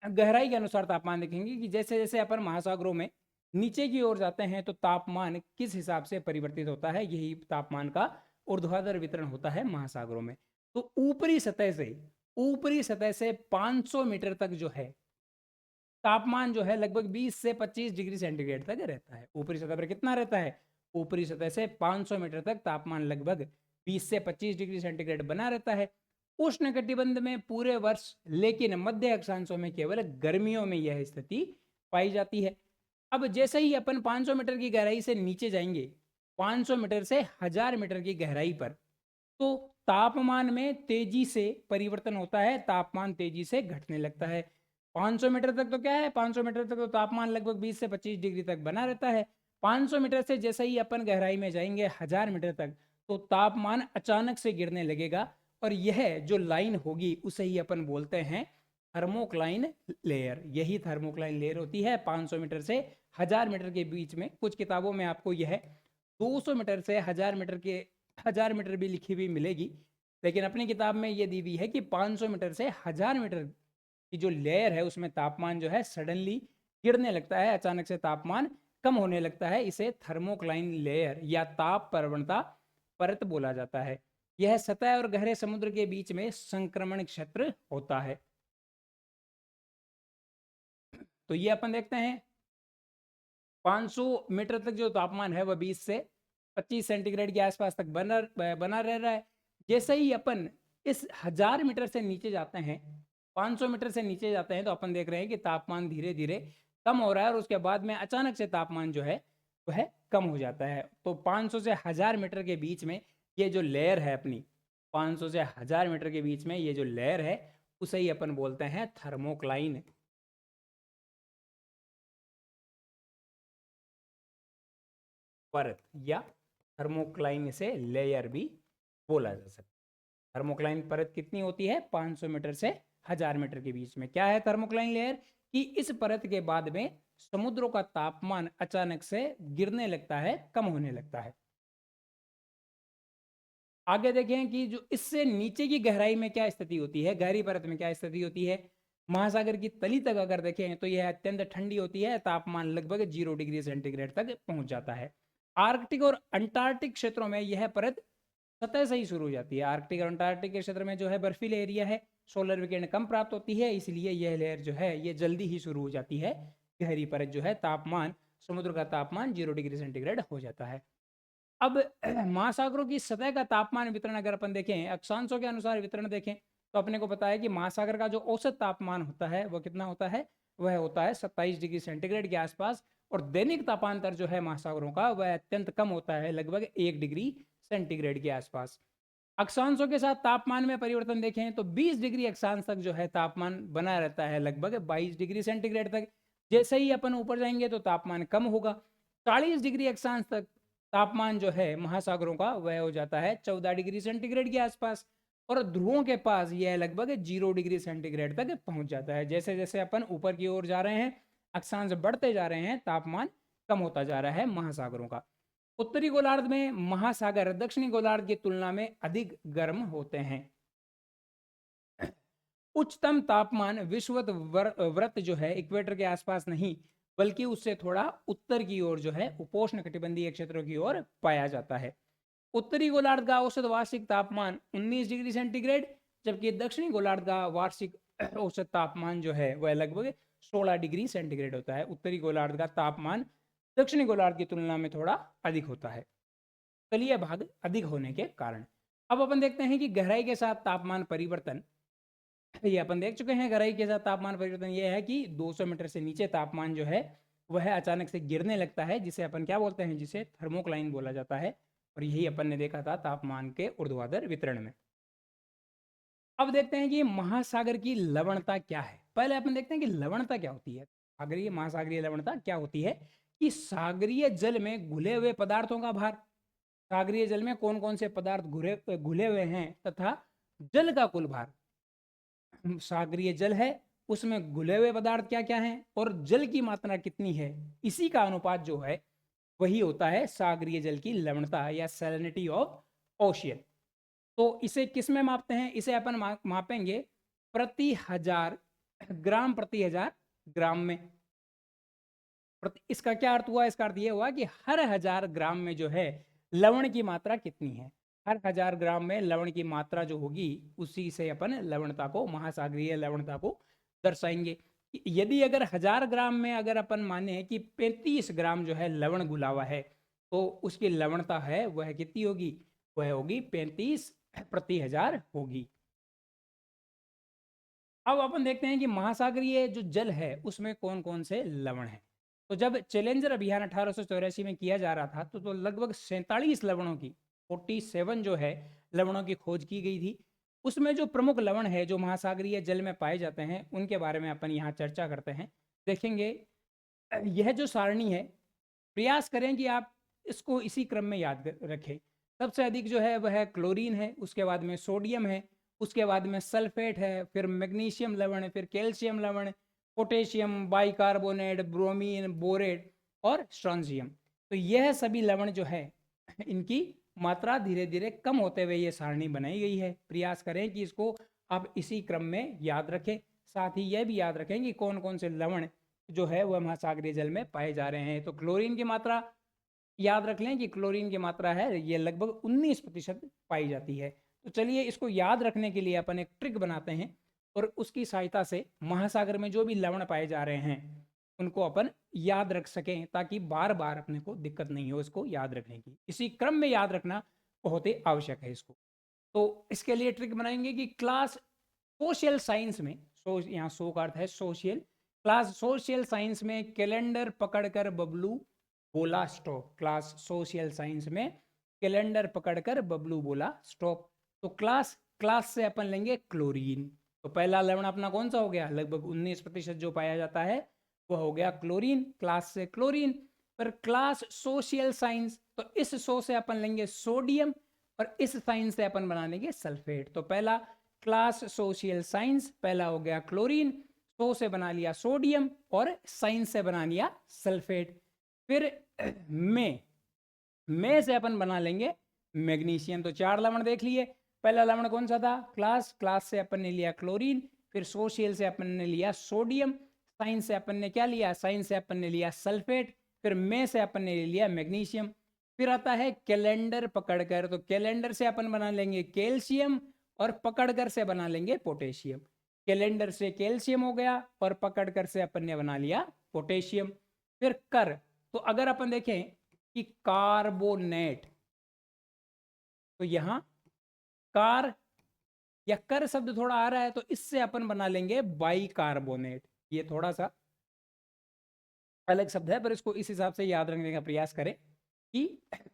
गहराई के अनुसार तापमान देखेंगे कि जैसे जैसे अपन महासागरों में नीचे की ओर जाते हैं तो तापमान किस हिसाब से परिवर्तित होता है, यही तापमान का ऊर्ध्वाधर वितरण होता है महासागरों में। तो ऊपरी सतह से 500 मीटर तक जो है तापमान जो है लगभग 20 से 25 डिग्री सेंटीग्रेड तक रहता है। ऊपरी सतह पर कितना रहता है? ऊपरी सतह से 500 मीटर तक तापमान लगभग 20 से 25 डिग्री सेंटीग्रेड बना रहता है। उष्णकटिबंध में पूरे वर्ष, लेकिन मध्य अक्षांशों में केवल गर्मियों में यह स्थिति पाई जाती है। अब जैसे ही अपन 500 मीटर की गहराई से नीचे जाएंगे, 500 मीटर से 1000 मीटर की गहराई पर, तो तापमान में तेजी से परिवर्तन होता है, तापमान तेजी से घटने लगता है। 500 मीटर तक तो क्या है, 500 मीटर तक तो तापमान लगभग 20 से 25 डिग्री तक बना रहता है। 500 मीटर से जैसे ही अपन गहराई में जाएंगे 1000 मीटर तक, तो तापमान अचानक से गिरने लगेगा, और यह जो लाइन होगी उसे ही अपन बोलते हैं थर्मोक्लाइन लेयर। यही थर्मोक्लाइन लेयर होती है 500 मीटर से 1000 मीटर के बीच में। कुछ किताबों में आपको यह 200 मीटर से 1000 मीटर भी लिखी हुई मिलेगी, लेकिन अपनी किताब में यह दी हुई है कि 500 मीटर से 1000 मीटर की जो लेयर है उसमें तापमान जो है सडनली गिरने लगता है, अचानक से तापमान कम होने लगता है। इसे थर्मोक्लाइन लेयर या ताप प्रवणता परत बोला जाता है। यह सतह और गहरे समुद्र के बीच में संक्रमण क्षेत्र होता है। तो ये अपन देखते हैं 500 मीटर तक जो तापमान है वह 20 से 25 सेंटीग्रेड के आसपास तक बना रह रहा है। जैसे ही अपन इस 1000 मीटर से नीचे जाते हैं, 500 मीटर से नीचे जाते हैं, तो अपन देख रहे हैं कि तापमान धीरे धीरे कम हो रहा है, और उसके बाद में अचानक से तापमान जो है वह कम हो जाता है। तो 500 से 1000 मीटर के बीच में ये जो लेयर है अपनी, 500 से 1000 मीटर के बीच में ये जो लेयर है उसे ही अपन बोलते हैं थर्मोक्लाइन परत, या थर्मोक्लाइन से लेयर भी बोला जा सकता है। थर्मोक्लाइन परत कितनी होती है? 500 मीटर से 1000 मीटर के बीच में। क्या है थर्मोक्लाइन लेयर? कि इस परत के बाद में समुद्रों का तापमान अचानक से गिरने लगता है, कम होने लगता है। आगे देखें कि जो इससे नीचे की गहराई में क्या स्थिति होती है, गहरी परत में क्या स्थिति होती है। महासागर की तली तक अगर देखें तो यह अत्यंत ठंडी होती है, तापमान लगभग 0 डिग्री सेंटीग्रेड तक पहुंच जाता है। आर्कटिक और अंटार्कटिक क्षेत्रों में यह परत सतह से ही शुरू हो जाती है। आर्कटिक और अंटार्कटिक के क्षेत्र में जो है बर्फीले एरिया है, सोलर विकिरण कम प्राप्त होती है, इसलिए यह लेयर जो है ये जल्दी ही शुरू हो जाती है। गहरी परत जो है तापमान, समुद्र का तापमान 0 डिग्री सेंटीग्रेड हो जाता है। अब महासागरों की सतह का तापमान वितरण अगर अपन देखें, अक्षांशों के अनुसार वितरण देखें, तो अपने को पता है कि महासागर का जो औसत तापमान होता है वह कितना होता है? वह होता है 27 डिग्री सेंटीग्रेड के आसपास, और दैनिक तापांतर जो है महासागरों का वह अत्यंत कम होता है, लगभग 1 डिग्री सेंटीग्रेड के आसपास। अक्षांशों के साथ तापमान में परिवर्तन देखें तो 20 डिग्री अक्षांश तक जो है तापमान बना रहता है, लगभग 22 डिग्री सेंटीग्रेड तक। जैसे ही अपन ऊपर जाएंगे तो तापमान कम होगा। 40 डिग्री अक्षांश तक तापमान जो है महासागरों का वह हो जाता है 14 डिग्री सेंटीग्रेड के आसपास, और ध्रुवों के पास यह लगभग 0 डिग्री सेंटीग्रेड तक पहुंच जाता है। जैसे जैसे अपन ऊपर की ओर जा रहे हैं, अक्षांश बढ़ते जा रहे हैं, तापमान कम होता जा रहा है महासागरों का। उत्तरी गोलार्ध में महासागर दक्षिणी गोलार्ध की तुलना में अधिक गर्म होते हैं। उच्चतम तापमान विषुवत व्रत जो है इक्वेटर के आसपास नहीं, बल्कि उससे थोड़ा उत्तर की ओर जो है उपोष्ण कटिबंधीय क्षेत्रों की ओर पाया जाता है। उत्तरी गोलार्ध का औसत वार्षिक तापमान 19 डिग्री सेंटीग्रेड, जबकि दक्षिणी गोलार्ध का वार्षिक औसत तापमान जो है वह लगभग 16 डिग्री सेंटीग्रेड होता है। उत्तरी गोलार्ध का तापमान दक्षिणी गोलार्ध की तुलना में थोड़ा अधिक होता है, तलीय भाग अधिक होने के कारण। अब अपन देखते हैं कि गहराई के साथ तापमान परिवर्तन। ये अपन देख चुके हैं, गहराई के साथ तापमान परिवर्तन ये है कि 200 मीटर से नीचे तापमान जो है वह अचानक से गिरने लगता है, जिसे अपन क्या बोलते हैं, जिसे थर्मोक्लाइन बोला जाता है। और यही अपन ने देखा था तापमान के ऊर्ध्वाधर वितरण में। अब देखते हैं कि महासागर की लवणता क्या है। पहले अपन देखते हैं कि लवणता क्या होती है, सागरीय महासागरीय लवणता क्या होती है। कि सागरीय जल में घुले हुए पदार्थों का भार, सागरीय जल में कौन कौन से पदार्थ घुले घुले हुए हैं तथा जल का कुल भार। सागरीय जल है, उसमें घुले हुए पदार्थ क्या क्या हैं और जल की मात्रा कितनी है, इसी का अनुपात जो है वही होता है सागरीय जल की लवणता या सैलिनिटी ऑफ ओशियन। तो इसे किस में मापते हैं, इसे अपन मापेंगे प्रति हजार ग्राम प्रति हजार ग्राम में। इसका क्या अर्थ हुआ, इसका अर्थ ये हुआ कि हर 1000 ग्राम में जो है लवण की मात्रा कितनी है, हर 1000 ग्राम में लवण की मात्रा जो होगी उसी से अपन लवणता को, महासागरीय लवणता को दर्शाएंगे। यदि अगर 1000 ग्राम में अगर अपन माने कि 35 ग्राम जो है लवण घुला हुआ है, तो उसकी लवणता है वह कितनी होगी, वह होगी 35 प्रति 1000 होगी। अब अपन देखते हैं कि महासागरीय जो जल है उसमें कौन कौन से लवण हैं। तो जब चैलेंजर अभियान 1884 में किया जा रहा था तो लगभग 47 लवणों की 47 जो है लवणों की खोज की गई थी। उसमें जो प्रमुख लवण है जो महासागरीय जल में पाए जाते हैं उनके बारे में अपन यहाँ चर्चा करते हैं। देखेंगे यह जो सारणी है, प्रयास करें कि आप इसको इसी क्रम में याद रखें। सबसे अधिक जो है वह क्लोरीन है, उसके बाद में सोडियम है, उसके बाद में सल्फेट है, फिर मैग्नीशियम लवण, फिर कैल्शियम लवण, पोटेशियम, बाइकार्बोनेट, ब्रोमीन, बोरेट और स्ट्रॉन्जियम। तो यह सभी लवण जो है इनकी मात्रा धीरे धीरे कम होते हुए ये सारणी बनाई गई है। प्रयास करें कि इसको आप इसी क्रम में याद रखें। साथ ही यह भी याद रखें कि कौन कौन से लवण जो है वह महासागरीय जल में पाए जा रहे हैं। तो क्लोरीन की मात्रा याद रख लें कि क्लोरीन की मात्रा है ये लगभग 19% पाई जाती है। तो चलिए इसको याद रखने के लिए अपन एक ट्रिक बनाते हैं और उसकी सहायता से महासागर में जो भी लवण पाए जा रहे हैं उनको अपन याद रख सकें, ताकि बार बार अपने को दिक्कत नहीं हो इसको याद रखने की। इसी क्रम में याद रखना बहुत ही आवश्यक है इसको। तो इसके लिए ट्रिक बनाएंगे कि क्लास सोशल साइंस में, यहाँ सो का अर्थ है सोशल, क्लास सोशल साइंस में कैलेंडर पकड़कर बबलू बोला स्टॉप। क्लास सोशल साइंस में कैलेंडर पकड़कर बबलू बोला स्टॉप। तो क्लास क्लास से अपन लेंगे क्लोरीन। तो पहला लवण अपना कौन सा हो गया, लगभग 19% जो पाया जाता है वह हो गया क्लोरीन, क्लास से क्लोरीन। पर क्लास सोशल साइंस, तो इस सो से अपन लेंगे सोडियम और इस साइंस से अपन बना लेंगे सल्फेट। तो पहला क्लास सोशल साइंस पहला हो गया क्लोरीन, सो से बना लिया सोडियम और साइंस से बना लिया सल्फेट। फिर में से अपन बना लेंगे मैग्नीशियम। तो 4 लवण देख लिए। पहला लवण कौन सा था, क्लास, क्लास से अपन ने लिया क्लोरीन, फिर सोशल से अपन ने लिया सोडियम, साइंस से अपन ने क्या लिया, साइंस से अपन ने लिया सल्फेट, फिर में से अपन ने लिया मैग्नीशियम। फिर आता है कैलेंडर पकड़कर, तो कैलेंडर से अपन बना लेंगे कैल्शियम और पकड़कर से बना लेंगे पोटेशियम। कैलेंडर से कैल्शियम हो गया और पकड़कर से अपन ने बना लिया पोटेशियम। फिर कर, तो अगर अपन देखें कि कार्बोनेट, तो यहां कार या कर शब्द थोड़ा आ रहा है तो इससे अपन बना लेंगे बाइकार्बोनेट। ये थोड़ा सा अलग शब्द है पर इसको इस हिसाब से याद रखने का प्रयास करें कि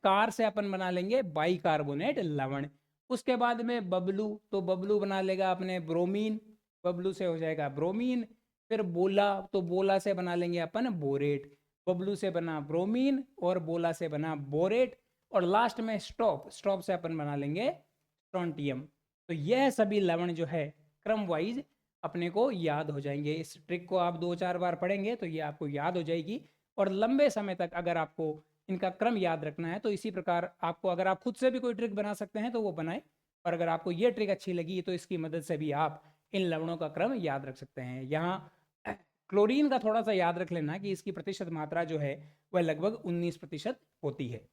कार से अपन बना लेंगे बाइकार्बोनेट लवण। उसके बाद में बबलू, तो बबलू बना लेगा अपने ब्रोमीन, बबलू से हो जाएगा ब्रोमीन। फिर बोला, तो बोला से बना लेंगे अपन बोरेट, बबलू से बना ब्रोमीन और बोला से बना बोरेट। और लास्ट में स्टॉप, स्टॉप से अपन बना लेंगे स्ट्रोंटियम। तो यह सभी लवण जो है क्रम वाइज अपने को याद हो जाएंगे। इस ट्रिक को आप 2-4 बार पढ़ेंगे तो ये आपको याद हो जाएगी। और लंबे समय तक अगर आपको इनका क्रम याद रखना है तो इसी प्रकार आपको, अगर आप खुद से भी कोई ट्रिक बना सकते हैं तो वो बनाएं। और अगर आपको ये ट्रिक अच्छी लगी तो इसकी मदद से भी आप इन लवणों का क्रम याद रख सकते हैं। यहाँ क्लोरीन का थोड़ा सा याद रख लेना कि इसकी प्रतिशत मात्रा जो है वह लगभग 19% होती है।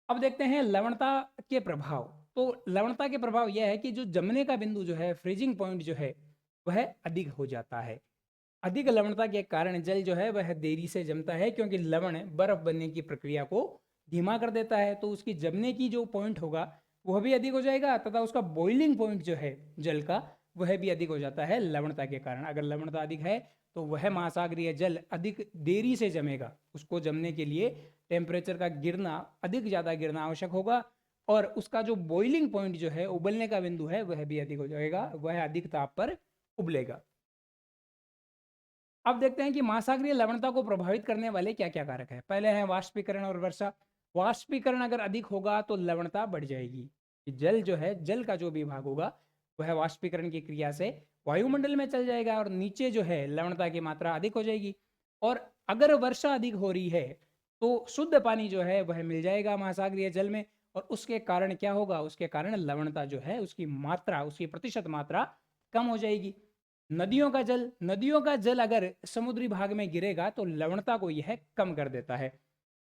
अब देखते हैं लवणता के प्रभाव। तो लवणता के प्रभाव यह है कि जो जमने का बिंदु जो है, फ्रीजिंग पॉइंट जो है वह अधिक हो जाता है। अधिक लवणता के कारण जल जो है वह देरी से जमता है, क्योंकि लवण बर्फ बनने की प्रक्रिया को धीमा कर देता है। तो उसकी जमने की जो पॉइंट होगा वह भी अधिक हो जाएगा तथा उसका बॉइलिंग पॉइंट जो है जल का वह भी अधिक हो जाता है लवणता के कारण। अगर लवणता अधिक है तो वह महासागरीय जल अधिक देरी से जमेगा। उसको जमने के लिए टेम्परेचर का गिरना, अधिक ज़्यादा गिरना आवश्यक होगा और उसका जो बॉइलिंग पॉइंट जो है, उबलने का बिंदु है, वह भी अधिक हो जाएगा, वह अधिक ताप पर उबलेगा। अब देखते हैं कि महासागरीय लवणता को प्रभावित करने वाले क्या-क्या कारक हैं। पहले है वाष्पीकरण और वर्षा। वाष्पीकरण अगर अधिक होगा तो लवणता बढ़ जाएगी। कि जल जो है, जल का जो भी भाग होगा, वह वाष्पीकरण की क्रिया से वायुमंडल में चल जाएगा और नीचे जो है लवणता की मात्रा अधिक हो जाएगी। और अगर वर्षा अधिक हो रही है तो शुद्ध पानी जो है वह मिल जाएगा महासागरीय जल में, और उसके कारण क्या होगा, उसके कारण लवणता जो है उसकी मात्रा, उसकी प्रतिशत मात्रा कम हो जाएगी। नदियों का जल अगर समुद्री भाग में गिरेगा तो लवणता को यह कम कर देता है।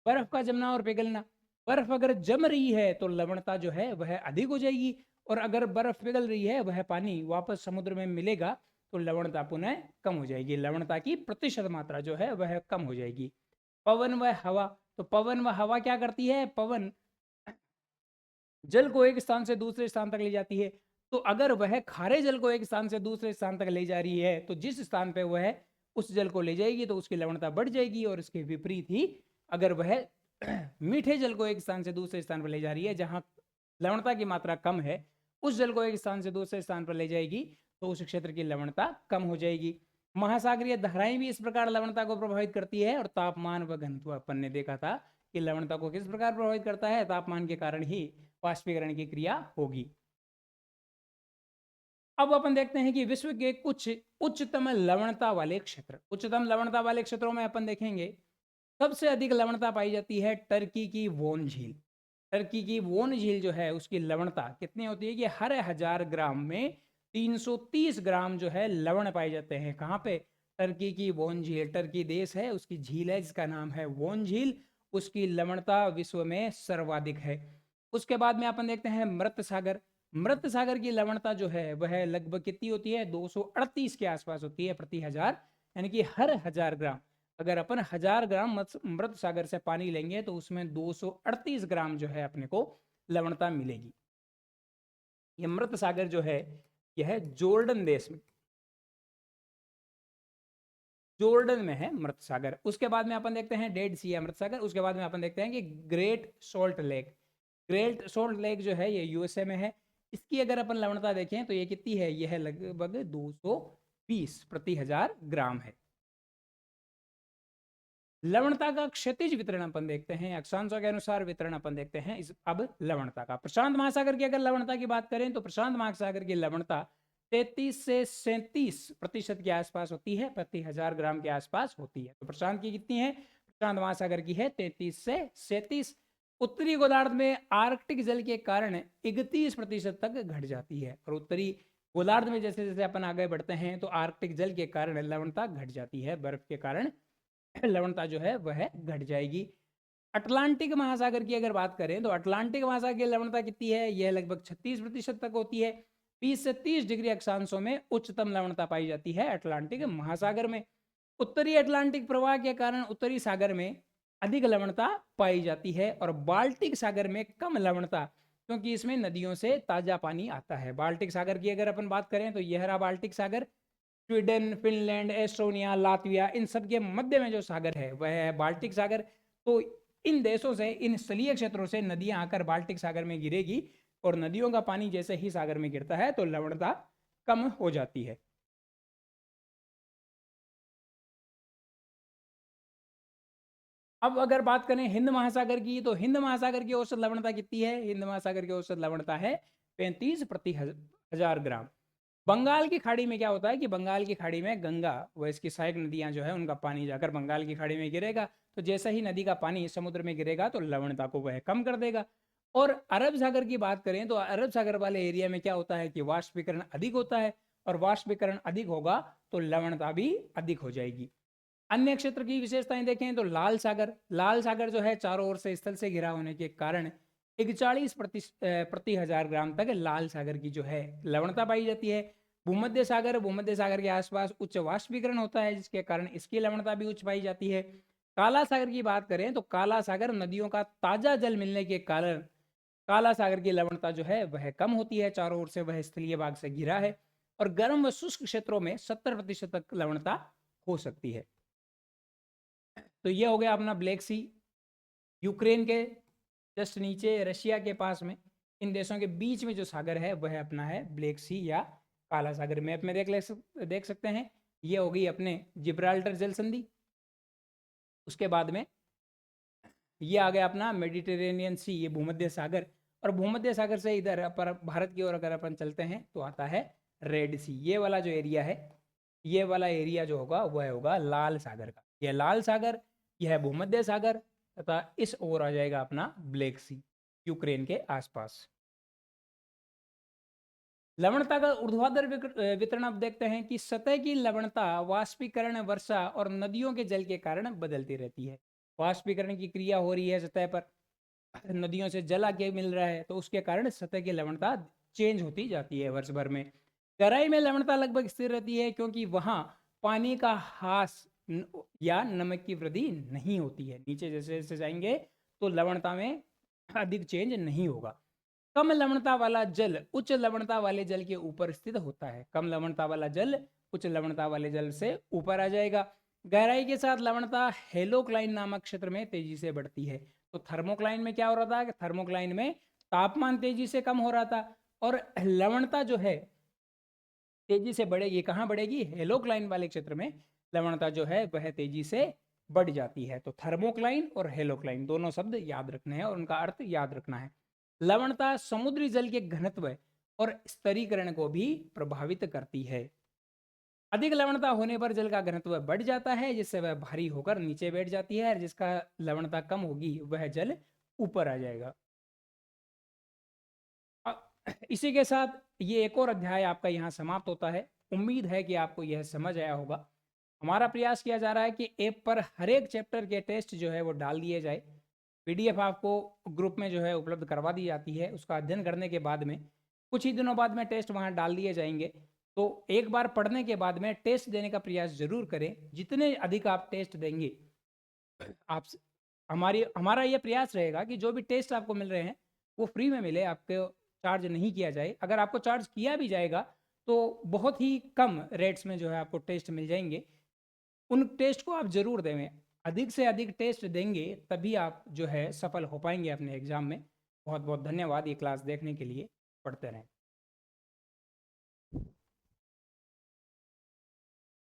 बर्फ का जमना और पिघलना। बर्फ अगर जम रही है तो लवणता जो है वह अधिक हो जाएगी, और अगर बर्फ पिघल रही है, वह पानी वापस समुद्र में मिलेगा तो लवणता पुनः कम हो जाएगी। लवणता की प्रतिशत मात्रा जो है वह कम हो जाएगी। पवन व हवा। तो पवन व हवा क्या करती है? पवन जल को एक स्थान से दूसरे स्थान तक ले जाती है। तो अगर वह खारे जल को एक स्थान से दूसरे स्थान तक ले जा रही है तो जिस स्थान पे वह उस जल को ले जाएगी तो उसकी लवणता बढ़ जाएगी, और इसके विपरीत ही अगर वह मीठे जल को एक स्थान से दूसरे स्थान पर ले जा रही है जहां लवणता की मात्रा कम है, उस जल को एक स्थान से दूसरे स्थान पर ले जाएगी तो उस क्षेत्र की लवणता कम हो जाएगी। महासागरीय धाराएं भी इस प्रकार लवणता को प्रभावित करती है। और तापमान व घनत्व अपन ने देखा था कि लवणता को किस प्रकार प्रभावित करता है, तापमान के कारण ही वाष्पीकरण की क्रिया होगी। अब अपन देखते हैं कि विश्व के कुछ उच्चतम लवणता वाले क्षेत्र। उच्चतम लवणता वाले क्षेत्रों में अपन देखेंगे सबसे अधिक लवणता पाई जाती है टर्की की वोन झील। टर्की की वोन झील जो है उसकी लवणता कितनी होती है कि हर 1000 ग्राम में 330 ग्राम जो है लवण पाए जाते हैं। कहाँ पे? टर्की की वोन झील। टर्की देश है, उसकी झील है जिसका नाम है वोन झील। उसकी लवणता विश्व में सर्वाधिक है। उसके बाद में अपन देखते हैं मृत सागर। मृत सागर की लवणता जो है वह लगभग कितनी होती है? 238 के आसपास होती है प्रति हजार, यानी कि हर 1000 ग्राम अगर अपन 1000 ग्राम मृत सागर से पानी लेंगे तो उसमें 238 ग्राम जो है अपने को लवणता मिलेगी। ये मृत सागर जो है यह जॉर्डन देश में, जॉर्डन में है मृत सागर। उसके बाद में अपन देखते हैं डेड सी अमृत सागर। उसके बाद में अपन देखते हैं कि great salt lake. Great salt lake जो है ये यूएसए में है। इसकी अगर अपन लवणता देखें तो ये कितनी है? यह लगभग 220 प्रति हजार ग्राम है। लवणता का क्षैतिज वितरण अपन देखते हैं, अक्षांशों के अनुसार वितरण अपन देखते हैं। इस अब लवणता का प्रशांत महासागर की अगर लवणता की बात करें तो प्रशांत महासागर की लवणता 33 से 37% के आसपास होती है, प्रति हजार ग्राम के आसपास होती है। तो प्रशांत की कितनी है? प्रशांत महासागर की है 33 से 37। उत्तरी गोलार्ध में आर्कटिक जल के कारण 31% तक घट जाती है, और उत्तरी गोलार्ध में जैसे जैसे अपन आगे बढ़ते हैं तो आर्कटिक जल के कारण लवणता घट जाती है, बर्फ के कारण लवणता जो है वह घट जाएगी। अटलांटिक महासागर की अगर बात करें तो अटलांटिक महासागर की लवणता कितनी है? यह लगभग 36% तक होती है। 20 से 30 डिग्री अक्षांशों में उच्चतम लवणता पाई जाती है अटलांटिक महासागर में। उत्तरी अटलांटिक प्रवाह के कारण उत्तरी सागर में अधिक लवणता पाई जाती है, और बाल्टिक सागर में कम लवणता, क्योंकि इसमें नदियों से ताजा पानी आता है। बाल्टिक सागर की अगर अपन बात करें तो यह रहा बाल्टिक सागर। स्वीडन, फिनलैंड, एस्टोनिया, लातविया, इन सब के मध्य में जो सागर है वह है बाल्टिक सागर। तो इन देशों से, इन स्थलीय क्षेत्रों से नदियां आकर बाल्टिक सागर में गिरेगी, और नदियों का पानी जैसे ही सागर में गिरता है तो लवणता कम हो जाती है। अब अगर बात करें हिंद महासागर की तो हिंद महासागर की औसत लवणता कितनी है? हिंद महासागर की औसत लवणता है 35 प्रति हजार ग्राम। बंगाल की खाड़ी में क्या होता है कि बंगाल की खाड़ी में गंगा व इसकी सहायक नदियां जो है उनका पानी जाकर बंगाल की खाड़ी में गिरेगा, तो जैसे ही नदी का पानी समुद्र में गिरेगा तो लवणता को वह कम कर देगा। और अरब सागर की बात करें तो अरब सागर वाले एरिया में क्या होता है कि वाष्पीकरण अधिक होता है, और वाष्पीकरण अधिक होगा तो लवणता भी अधिक हो जाएगी। अन्य क्षेत्र की विशेषताएं देखें तो लाल सागर जो है चारों ओर से स्थल से घिरा होने के कारण 41 प्रति हजार ग्राम तक लाल सागर की जो है लवणता पाई जाती है। भूमध्य सागर के आसपास उच्च वाष्पीकरण होता है जिसके कारण इसकी लवणता भी उच्च पाई जाती है। काला सागर की बात करें तो काला सागर नदियों का ताजा जल मिलने के कारण काला सागर की लवणता जो है वह कम होती है, चारों ओर से वह स्थलीय भाग से घिरा है, और गर्म व शुष्क क्षेत्रों में 70% तक लवणता हो सकती है। तो ये हो गया अपना ब्लैक सी। यूक्रेन के जस्ट नीचे रशिया के पास में इन देशों के बीच में जो सागर है वह अपना है ब्लैक सी या काला सागर। मैप में देख सकते हैं ये हो गई अपने जिब्राल्टर जल संधि। उसके बाद में ये आ गया अपना मेडिटेरेनियन सी, ये भूमध्य सागर। और भूमध्य सागर से इधर पर भारत की ओर अगर अपन चलते हैं तो आता है रेड सी। ये वाला जो एरिया है, ये वाला एरिया जो होगा वह होगा लाल सागर का। यह लाल सागर, यह भूमध्य सागर, तथा इस ओर आ जाएगा अपना ब्लैक सी, यूक्रेन के आसपास। लवणता का ऊर्ध्वाधर वितरण आप देखते हैं कि सतह की लवणता वाष्पीकरण, वर्षा और नदियों के जल के कारण बदलती रहती है। वाष्पीकरण की क्रिया हो रही है सतह पर, नदियों से जल आके मिल रहा है, तो उसके कारण सतह की लवणता चेंज होती जाती है वर्ष भर में। तराई में लवणता लगभग स्थिर रहती है क्योंकि वहां पानी का ह्रास या नमक की वृद्धि नहीं होती है। नीचे जैसे जैसे जाएंगे तो लवणता में अधिक चेंज नहीं होगा। कम लवणता वाला जल उच्च लवणता वाले जल के ऊपर स्थित होता है। कम लवणता वाला जल उच्च लवणता वाले जल से ऊपर आ जाएगा। गहराई के साथ लवणता हेलोक्लाइन नामक क्षेत्र में तेजी से बढ़ती है। तो थर्मोक्लाइन में क्या हो रहा था कि थर्मोक्लाइन में तापमान तेजी से कम हो रहा था, और लवणता जो है तेजी से बढ़ेगी। कहाँ बढ़ेगी? हेलोक्लाइन वाले क्षेत्र में लवणता जो है वह तेजी से बढ़ जाती है। तो थर्मोक्लाइन और हेलोक्लाइन दोनों शब्द याद रखने हैं और उनका अर्थ याद रखना है। लवणता समुद्री जल के घनत्व और स्तरीकरण को भी प्रभावित करती है। अधिक लवणता होने पर जल का घनत्व बढ़ जाता है, जिससे वह भारी होकर नीचे बैठ जाती है, और जिसका लवणता कम होगी वह जल ऊपर आ जाएगा। इसी के साथ ये एक और अध्याय आपका यहाँ समाप्त होता है। उम्मीद है कि आपको यह समझ आया होगा। हमारा प्रयास किया जा रहा है कि ऐप पर हर एक चैप्टर के टेस्ट जो है वो डाल दिए जाए। पीडीएफ आपको ग्रुप में जो है उपलब्ध करवा दी जाती है। उसका अध्ययन करने के बाद में कुछ ही दिनों बाद में टेस्ट वहाँ डाल दिए जाएंगे। तो एक बार पढ़ने के बाद में टेस्ट देने का प्रयास जरूर करें। जितने अधिक आप टेस्ट देंगे, आप हमारा यह प्रयास रहेगा कि जो भी टेस्ट आपको मिल रहे हैं वो फ्री में मिले, आपको चार्ज नहीं किया जाए। अगर आपको चार्ज किया भी जाएगा तो बहुत ही कम रेट्स में जो है आपको टेस्ट मिल जाएंगे। उन टेस्ट को आप जरूर दें। अधिक से अधिक टेस्ट देंगे तभी आप जो है सफल हो पाएंगे अपने एग्जाम में। बहुत बहुत धन्यवाद ये क्लास देखने के लिए। पढ़ते रहें।